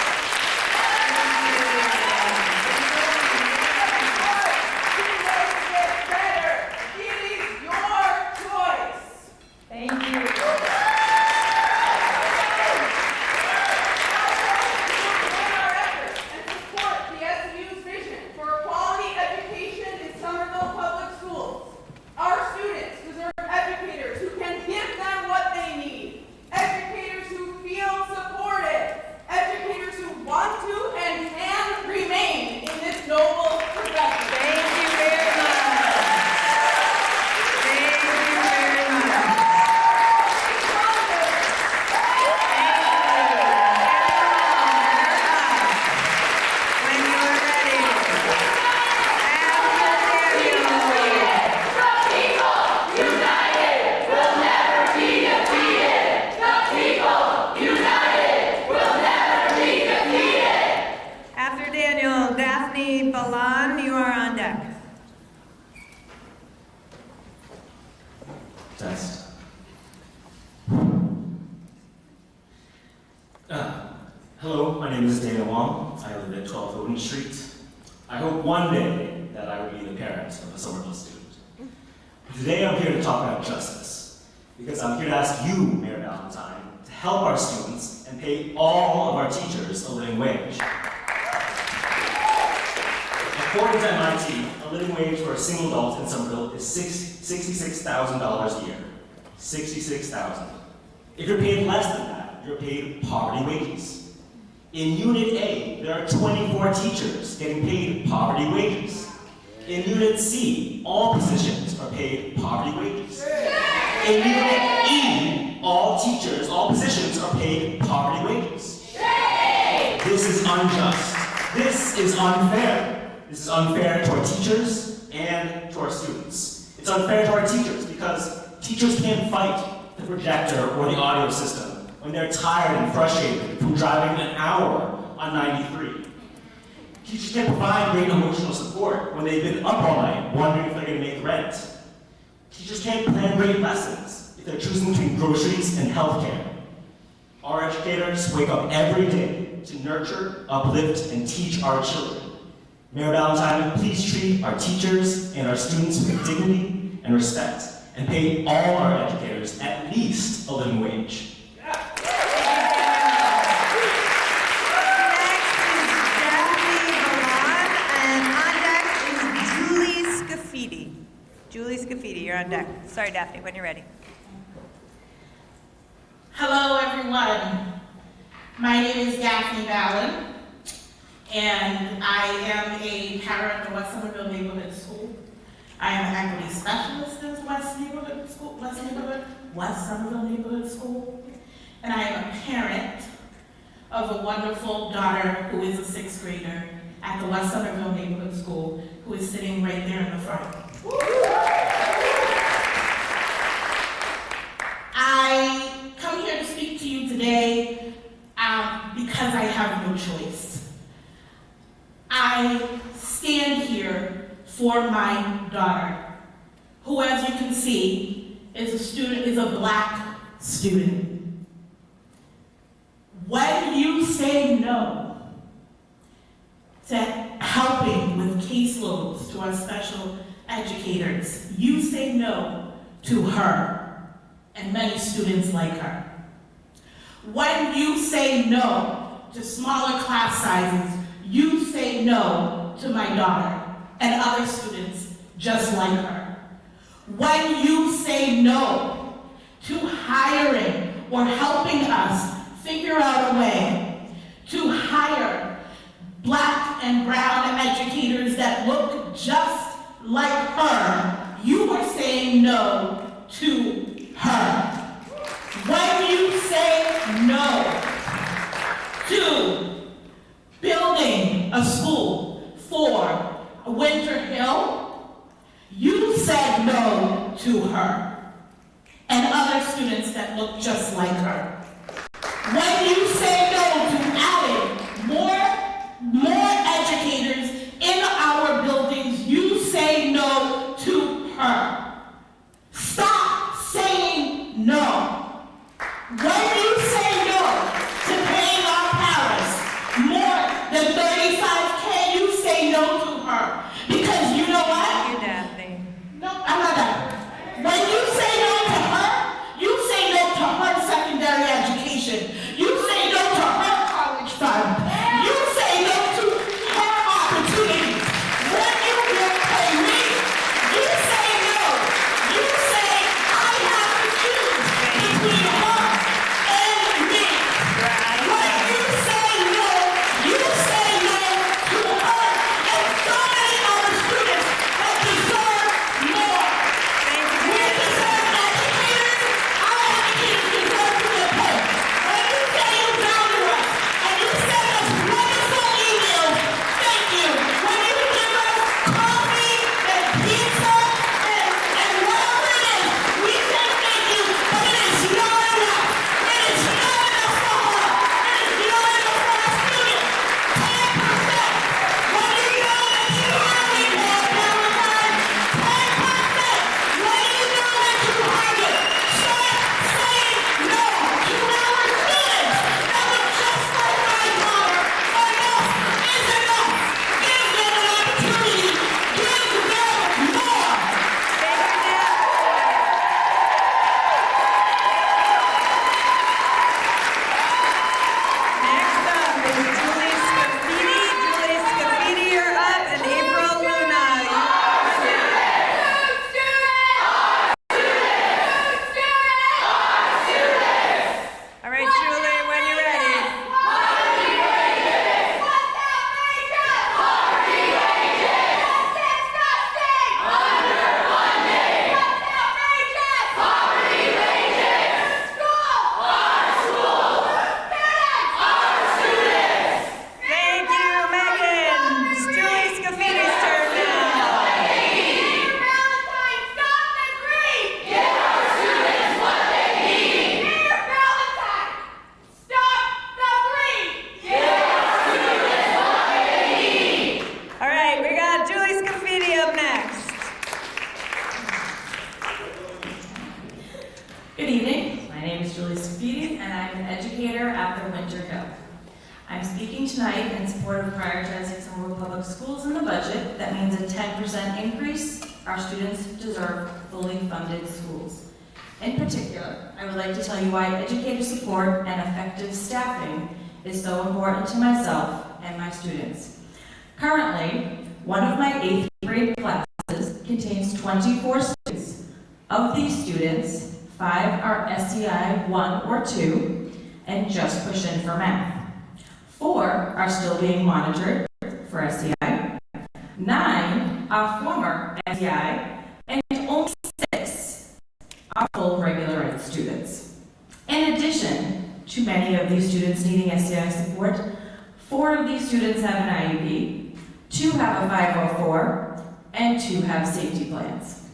Get better. It is your choice. Thank you. The SU's vision for a quality education in Somerville Public Schools. Our students deserve educators who can give them what they need, educators who feel supported, educators who want to and can remain in this noble profession. Thank you very much. Thank you very much. When you're ready. After Daniel, Daphne Balan, you are on deck. Test. Hello, my name is Dana Wong. I live at 12 Odin Street. I hope one day that I will be the parent of a Somerville student. But today I'm here to talk about justice, because I'm here to ask you, Mayor Valentine, to help our students and pay all of our teachers a living wage. According to MIT, a living wage for a single adult in Somerville is $66,000 a year. $66,000. If you're paid less than that, you're paid poverty wages. In Unit A, there are 24 teachers getting paid poverty wages. In Unit C, all positions are paid poverty wages. In Unit E, all teachers, all positions are paid poverty wages. This is unjust. This is unfair. This is unfair to our teachers and to our students. It's unfair to our teachers because teachers can't fight the projector or the audio system when they're tired and frustrated from driving an hour on 93. Teachers can't provide great emotional support when they've been up all night wondering if they're going to make rent. Teachers can't plan great lessons if they're choosing between groceries and healthcare. Our educators wake up every day to nurture, uplift, and teach our children. Mayor Valentine, please treat our teachers and our students with dignity and respect, and pay all our educators at least a living wage. Julie Scafidi, you're on deck. Sorry, Daphne, when you're ready. Hello, everyone. My name is Daphne Ballin, and I am a parent at the West Somerville Neighborhood School. I am an equity specialist in West Somerville Neighborhood School, and I am a parent of a wonderful daughter who is a 6th grader at the West Somerville Neighborhood School, who is sitting right there in the front. I come here to speak to you today because I have no choice. I stand here for my daughter, who, as you can see, is a black student. When you say no to helping with caseloads to our special educators, you say no to her and many students like her. When you say no to smaller class sizes, you say no to my daughter and other students just like her. When you say no to hiring or helping us figure out a way to hire black and brown educators that look just like her, you are saying no to her and other students that look just like her. When you say no to adding more educators in our buildings, you say no to her. Stop saying no. When you say no to paying our parents more than $35K, you say no to her. Because you know what? You're dancing. No, I'm not done. When you say no to her, you say no to her secondary education. You say no to her college fund. You say no to her opportunities. When you will pay me, you say no. You say I have to choose between her and me. When you say no, you say no to her and so many other students that deserve more. We deserve educators. Our educators deserve to get paid. When you say you value us and you send us wonderful emails, thank you. When you give us coffee and pizza and whatever it is, we say thank you, but it is not enough. It is not enough for her. It is not enough for our students. 10%. When you know that you hardly pay Valentine, 10%. When you know that you hardly start saying no to our students that look just like my daughter. Enough is enough. Give them an opportunity. Give them more. Next up is Julie Scafidi. Julie Scafidi, you're up, and April Luna. All right, Julie, when you're ready. Thank you, Megan. It's Julie Scafidi's turn now. All right, we got Julie Scafidi up next. Good evening. My name is Julie Scafidi, and I'm an educator at the Winter Hill. I'm speaking tonight in support of prioritizing Somerville Public Schools in the budget. That means a 10% increase. Our students deserve fully funded schools. In particular, I would like to tell you why educator support and effective staffing is so important to myself and my students. Currently, one of my 8th grade classes contains 24 students. Of these students, 5 are SEI 1 or 2 and just push in for math. 4 are still being monitored for SEI. 9 are former SEI, and only 6 are full regular ed students. In addition to many of these students needing SEI support, 4 of these students have an IEP, 2 have a 504, and 2 have safety plans.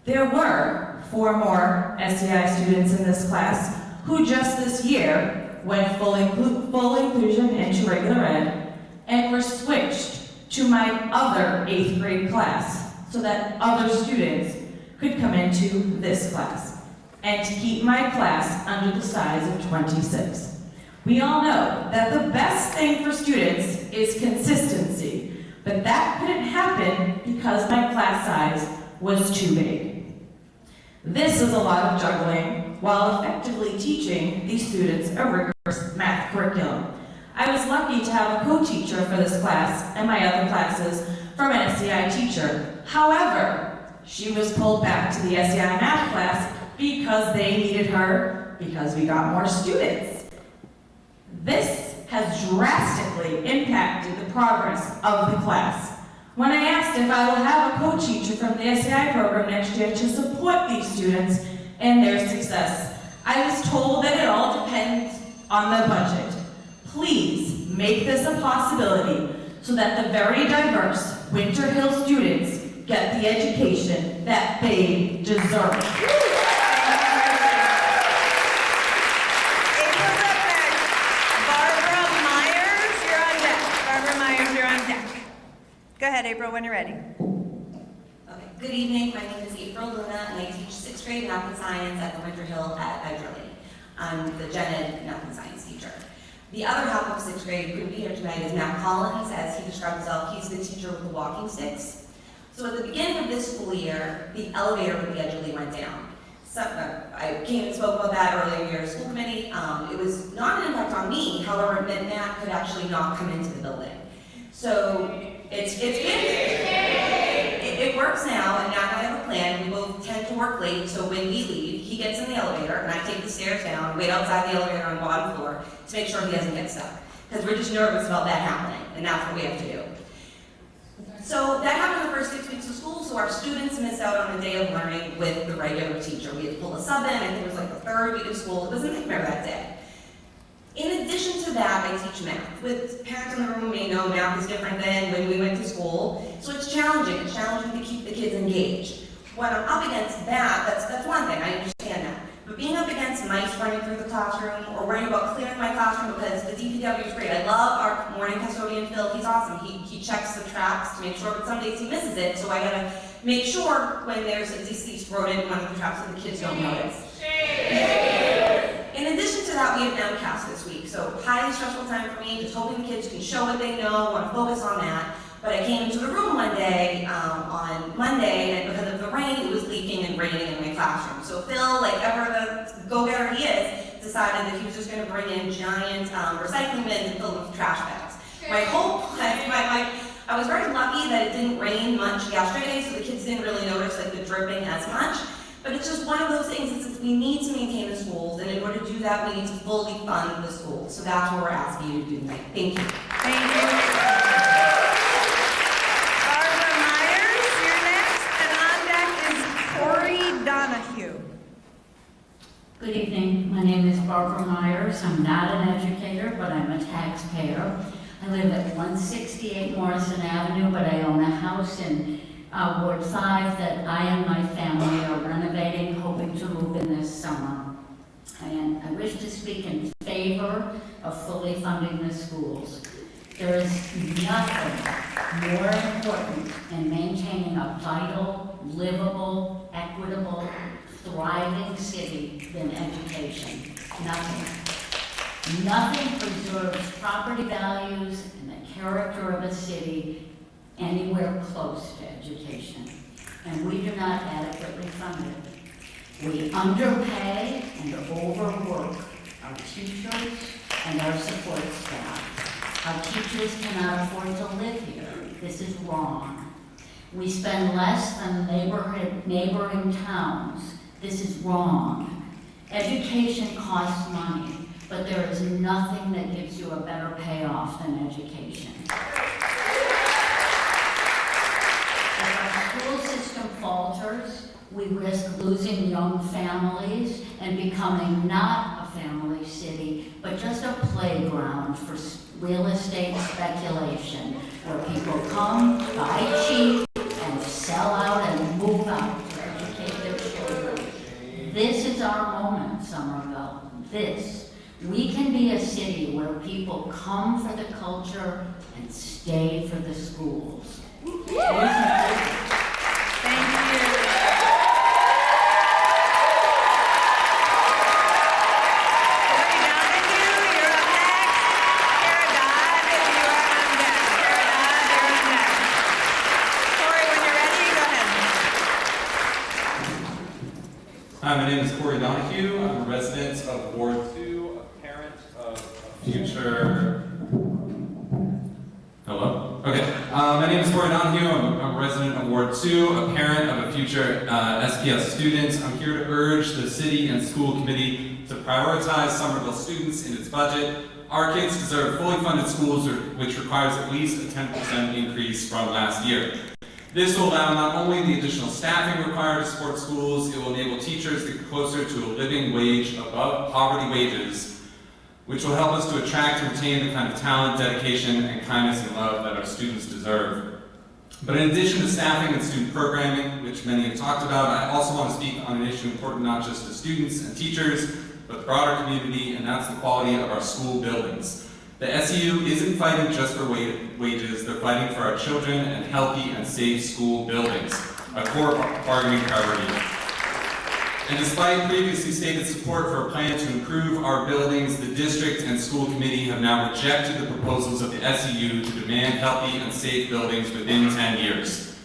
There were 4 more SEI students in this class who just this year went full inclusion into regular ed and were switched to my other 8th grade class so that other students could come into this class and to keep my class under the size of 26. We all know that the best thing for students is consistency, but that couldn't happen because my class size was too big. This is a lot of juggling while effectively teaching these students a rigorous math curriculum. I was lucky to have a co-teacher for this class and my other classes from an SEI teacher. However, she was pulled back to the SEI math class because they needed her because we got more students. This has drastically impacted the progress of the class. When I asked if I will have a co-teacher from the SEI program next year to support these students and their success, I was told that it all depends on the budget. Please make this a possibility so that the very diverse Winter Hill students get the education that they deserve. April's up next. Barbara Myers, you're on deck. Barbara Myers, you're on deck. Go ahead, April, when you're ready. Okay. Good evening. My name is April Luna, and I teach 6th grade math and science at the Winter Hill at Edgerly. I'm the gen ed math and science teacher. The other half of 6th grade who couldn't be here tonight is Matt Collins, as he described himself. He's the teacher with the walking sticks. So at the beginning of this school year, the elevator with the Edgerly went down. So, I came and spoke about that earlier in your school committee. It was not an impact on me, however, it meant Matt could actually not come into the building. So it works now, and Matt and I have a plan. We both tend to work late, so when we leave, he gets in the elevator, and I take the stairs down, wait outside the elevator on the bottom floor to make sure he doesn't get stuck. Because we're just nervous about that happening, and that's what we have to do. So that happened the first 6 weeks of school, so our students missed out on a day of learning with the regular teacher. We had to pull a sub in, I think it was like the 3rd week of school. It was a nightmare that day. In addition to that, I teach math. With parents in the room may know math is different than when we went to school, so it's challenging. It's challenging to keep the kids engaged. When I'm up against that, that's one thing, I understand that. But being up against mice running through the classroom or worrying about clearing my classroom because the DPW is great. I love our morning custodian, Phil, he's awesome. He checks the traps to make sure, but some days he misses it, so I gotta make sure when there's a deceased rodent in one of the traps that the kids don't notice. In addition to that, we have MCAS this week, so highly stressful time for me, just hoping the kids can show what they know, want to focus on that. But I came into the room one day, on Monday, and because of the rain, it was leaking and raining in my classroom. So Phil, like ever the go-getter he is, decided that he was just going to bring in giant recycling bins and fill them with trash bags. My whole I was very lucky that it didn't rain much yesterday, so the kids didn't really notice like the dripping as much. But it's just one of those things that we need to maintain the schools, and in order to do that, we need to fully fund the schools. So that's what we're asking you to do tonight. Thank you. Thank you. Barbara Myers, you're next, and on deck is Corey Donahue. Good evening. My name is Barbara Myers. I'm not an educator, but I'm a taxpayer. I live at 168 Morrison Avenue, but I own a house in Ward 5 that I and my family are renovating, hoping to move in this summer. And I wish to speak in favor of fully funding the schools. There is nothing more important in maintaining a vital, livable, equitable, thriving city than education. Nothing. Nothing preserves property values and the character of a city anywhere close to education, and we do not adequately fund it. We underpay and overwork our teachers and our support staff. Our teachers cannot afford to live here. This is wrong. We spend less than neighboring towns. This is wrong. Education costs money, but there is nothing that gives you a better payoff than education. If our school system falters, we risk losing young families and becoming not a family city, but just a playground for real estate speculation, where people come, buy cheap, and sell out and move out to educate their children. This is our moment, Somerville. This. We can be a city where people come for the culture and stay for the schools. Thank you. Hi, my name is Corey Donahue. I'm a resident of Ward 2, a parent of a future... Hello? Okay. My name is Corey Donahue. I'm a resident of Ward 2, a parent of a future SPS student. I'm here to urge the city and school committee to prioritize Somerville students in its budget. Our kids deserve fully funded schools, which requires at least a 10% increase from last year. This will allow not only the additional staffing required to support schools, it will enable teachers to get closer to a living wage above poverty wages, which will help us to attract and retain the kind of talent, dedication, and kindness and love that our students deserve. But in addition to staffing and student programming, which many have talked about, I also want to speak on an issue important not just to students and teachers, but the broader community, and that's the quality of our school buildings. The SEU isn't fighting just for wages, they're fighting for our children and healthy and safe school buildings, a core bargaining priority. And despite previously stated support for a plan to improve our buildings, the district and school committee have now rejected the proposals of the SEU to demand healthy and safe buildings within 10 years.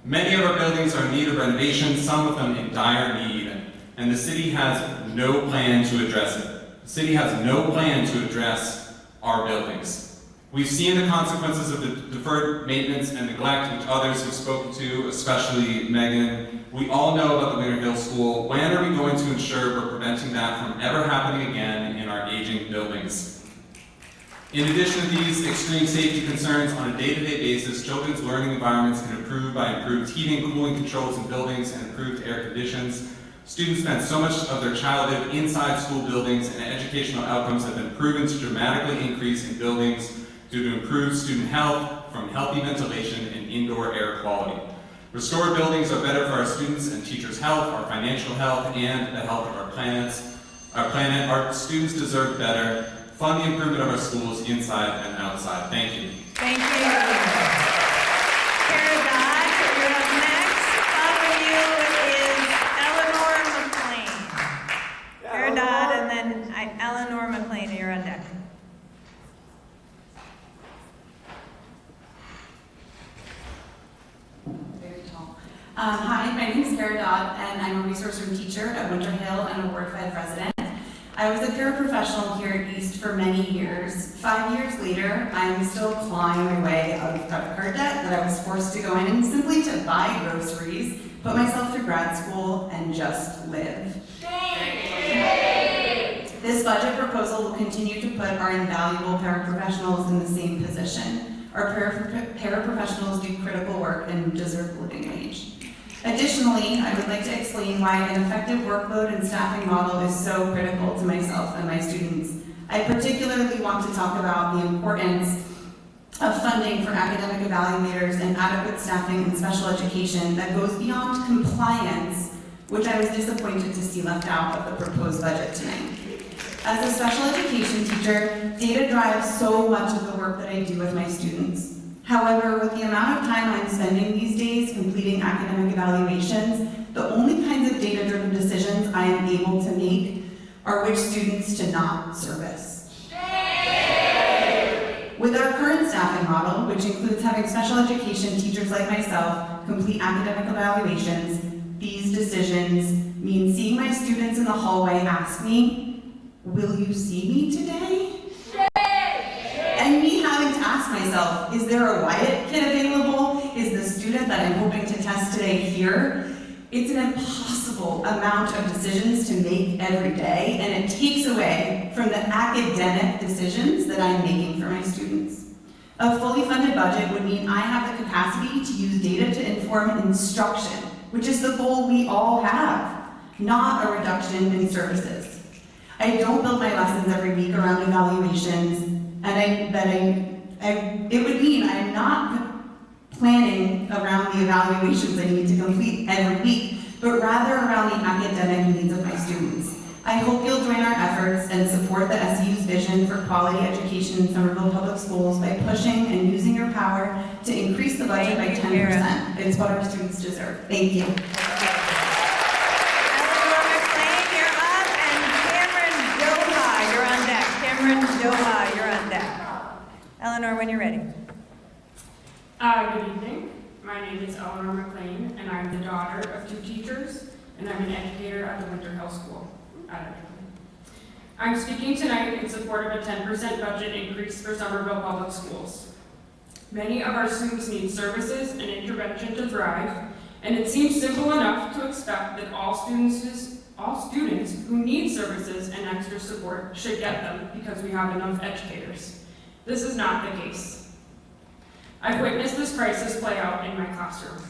Many of our buildings are in need of renovation, some of them in dire need, and the city has no plan to address it. The city has no plan to address our buildings. We've seen the consequences of the deferred maintenance and neglect, which others have spoken to, especially Megan. We all know about the Winter Hill School. When are we going to ensure we're preventing that from ever happening again in our aging buildings? In addition to these extreme safety concerns, on a day-to-day basis, children's learning environments can improve by improved heating and cooling controls in buildings and improved air conditions. Students spend so much of their childhood inside school buildings, and educational outcomes have been proven to dramatically increase in buildings due to improved student health from healthy ventilation and indoor air quality. Restored buildings are better for our students' and teachers' health, our financial health, and the health of our planet. Our students deserve better. Fund the improvement of our schools inside and outside. Thank you. Thank you. Kara Dodd, you're up next. Following you is Eleanor McLean. Kara Dodd and then Eleanor McLean, you're on deck. Very tall. Hi, my name is Kara Dodd, and I'm a resource room teacher at Winter Hill and a Ward 5 resident. I was a paraprofessional here at East for many years. 5 years later, I'm still clawing my way out of credit card debt that I was forced to go in simply to buy groceries, put myself through grad school, and just live. This budget proposal will continue to put our invaluable paraprofessionals in the same position. Our paraprofessionals do critical work and deserve a living wage. Additionally, I would like to explain why an effective workload and staffing model is so critical to myself and my students. I particularly want to talk about the importance of funding for academic evaluators and adequate staffing in special education that goes beyond compliance, which I was disappointed to see left out of the proposed budget tonight. As a special education teacher, data drives so much of the work that I do with my students. However, with the amount of time I'm spending these days completing academic evaluations, the only kinds of data-driven decisions I am able to make are which students to not service. With our current staffing model, which includes having special education teachers like myself complete academic evaluations, these decisions mean seeing my students in the hallway ask me, "Will you see me today?" And me having to ask myself, is there a Wyatt kit available? Is the student that I'm hoping to test today here? It's an impossible amount of decisions to make every day, and it takes away from the academic decisions that I'm making for my students. A fully funded budget would mean I have the capacity to use data to inform instruction, which is the goal we all have, not a reduction in services. I don't build my lessons every week around evaluations, and it would mean I'm not planning around the evaluations I need to complete every week, but rather around the academic needs of my students. I hope you'll join our efforts and support the SU's vision for quality education in Somerville Public Schools by pushing and using your power to increase the budget by 10%. It's what our students deserve. Thank you. Doha, you're on deck. Eleanor, when you're ready. Good evening. My name is Eleanor McLean, and I'm the daughter of 2 teachers, and I'm an educator at the Winter Hill School. I'm speaking tonight in support of a 10% budget increase for Somerville Public Schools. Many of our students need services and intervention to thrive, and it seems simple enough to expect that all students who need services and extra support should get them because we have enough educators. This is not the case. I've witnessed this crisis play out in my classroom.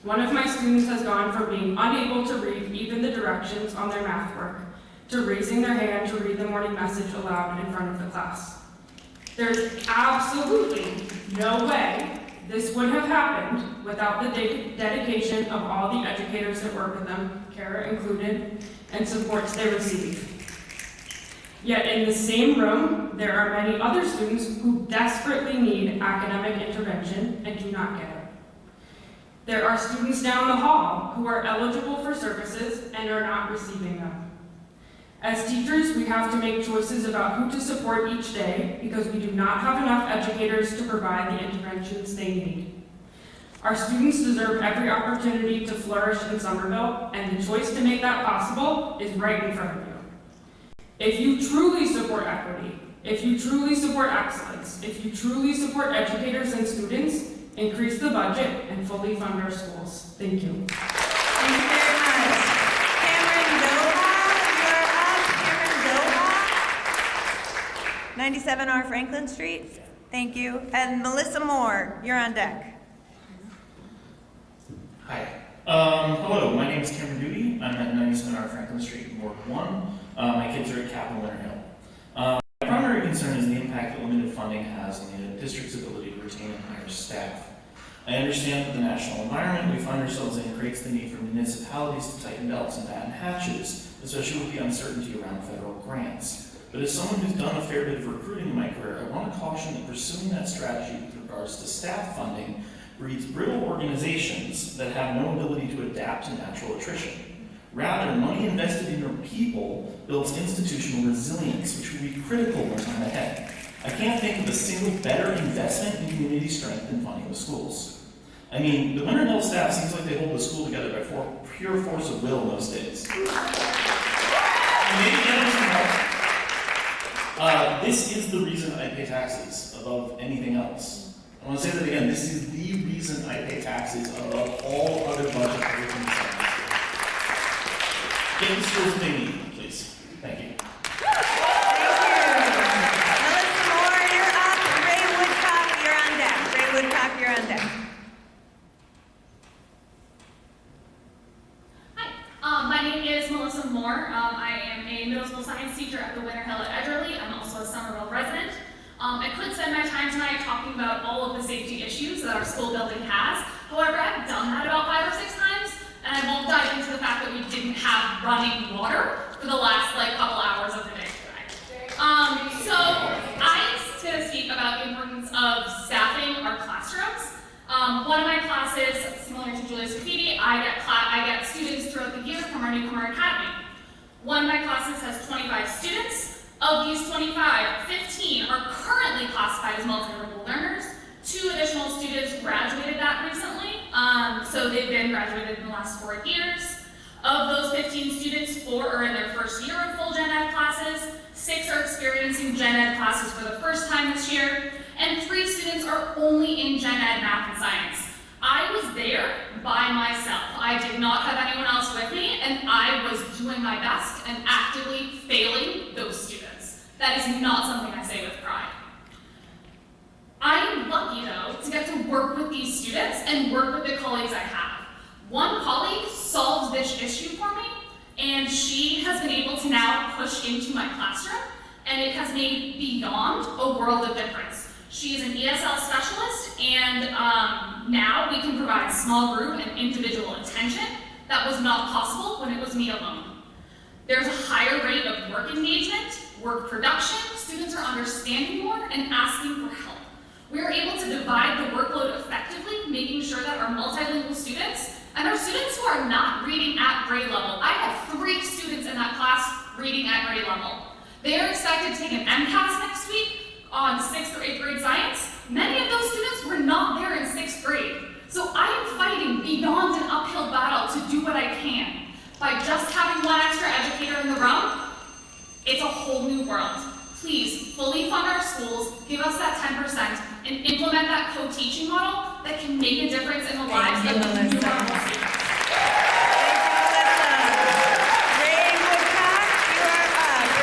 One of my students has gone from being unable to read even the directions on their math work to raising their hand to read the morning message aloud in front of the class. There's absolutely no way this would have happened without the dedication of all the educators that work with them, Kara included, and supports they receive. Yet in the same room, there are many other students who desperately need academic intervention and do not get it. There are students down the hall who are eligible for services and are not receiving them. As teachers, we have to make choices about who to support each day because we do not have enough educators to provide the interventions they need. Our students deserve every opportunity to flourish in Somerville, and the choice to make that possible is right in front of you. If you truly support equity, if you truly support excellence, if you truly support educators and students, increase the budget and fully fund our schools. Thank you. Thank you very much. Cameron Doha, you're up. Cameron Doha, 97R Franklin Street. Thank you. And Melissa Moore, you're on deck. Hi. Hello, my name is Cameron Doody. I'm at 97R Franklin Street, Ward 1. My kids are at Capitol Winter Hill. My primary concern is the impact that limited funding has on the district's ability to retain and hire staff. I understand that the national environment we find ourselves in creates the need for municipalities to tighten belts and batten hatches, especially with the uncertainty around federal grants. But as someone who's done a fair bit of recruiting in my career, I want to caution that pursuing that strategy with regards to staff funding breeds brittle organizations that have no ability to adapt to natural attrition. Rather, money invested in your people builds institutional resilience, which will be critical in the time ahead. I can't think of a single better investment in community strength than funding the schools. I mean, the Winter Hill staff seems like they hold the school together by pure force of will most days. Maybe get some help. This is the reason I pay taxes above anything else. I want to say that again, this is the reason I pay taxes above all other budget items. Get the schools that they need, please. Thank you. Melissa Moore, you're up. Ray Woodcock, you're on deck. Ray Woodcock, you're on deck. Hi, my name is Melissa Moore. I am a middle school science teacher at the Winter Hill at Edgerly. I'm also a Somerville resident. I could spend my time tonight talking about all of the safety issues that our school building has. However, I've done that about 5 or 6 times, and I won't dive into the fact that we didn't have running water for the last couple hours of the day tonight. So I'm going to speak about the importance of staffing our classrooms. One of my classes, similar to Julia Scafidi, I get students throughout the year from our Newcomer Academy. One of my classes has 25 students. Of these 25, 15 are currently classified as multilingual learners. 2 additional students graduated that recently, so they've been graduated in the last 4 years. Of those 15 students, 4 are in their first year of full gen ed classes, 6 are experiencing gen ed classes for the first time this year, and 3 students are only in gen ed math and science. I was there by myself. I did not have anyone else with me, and I was doing my best and actively failing those students. That is not something I say with pride. I am lucky, though, to get to work with these students and work with the colleagues I have. One colleague solved this issue for me, and she has been able to now push into my classroom, and it has made beyond a world of difference. She is an ESL specialist, and now we can provide small group and individual attention that was not possible when it was me alone. There's a higher rate of work engagement, work production, students are understanding more and asking for help. We are able to divide the workload effectively, making sure that our multilingual students and our students who are not reading at grade level, I have 3 students in that class reading at grade level. They are expected to take an MCAS next week on 6th or 8th grade science. Many of those students were not there in 6th grade. So I am fighting beyond an uphill battle to do what I can. By just having one extra educator in the room, it's a whole new world. Please fully fund our schools, give us that 10%, and implement that co-teaching model that can make a difference in the lives of the new students.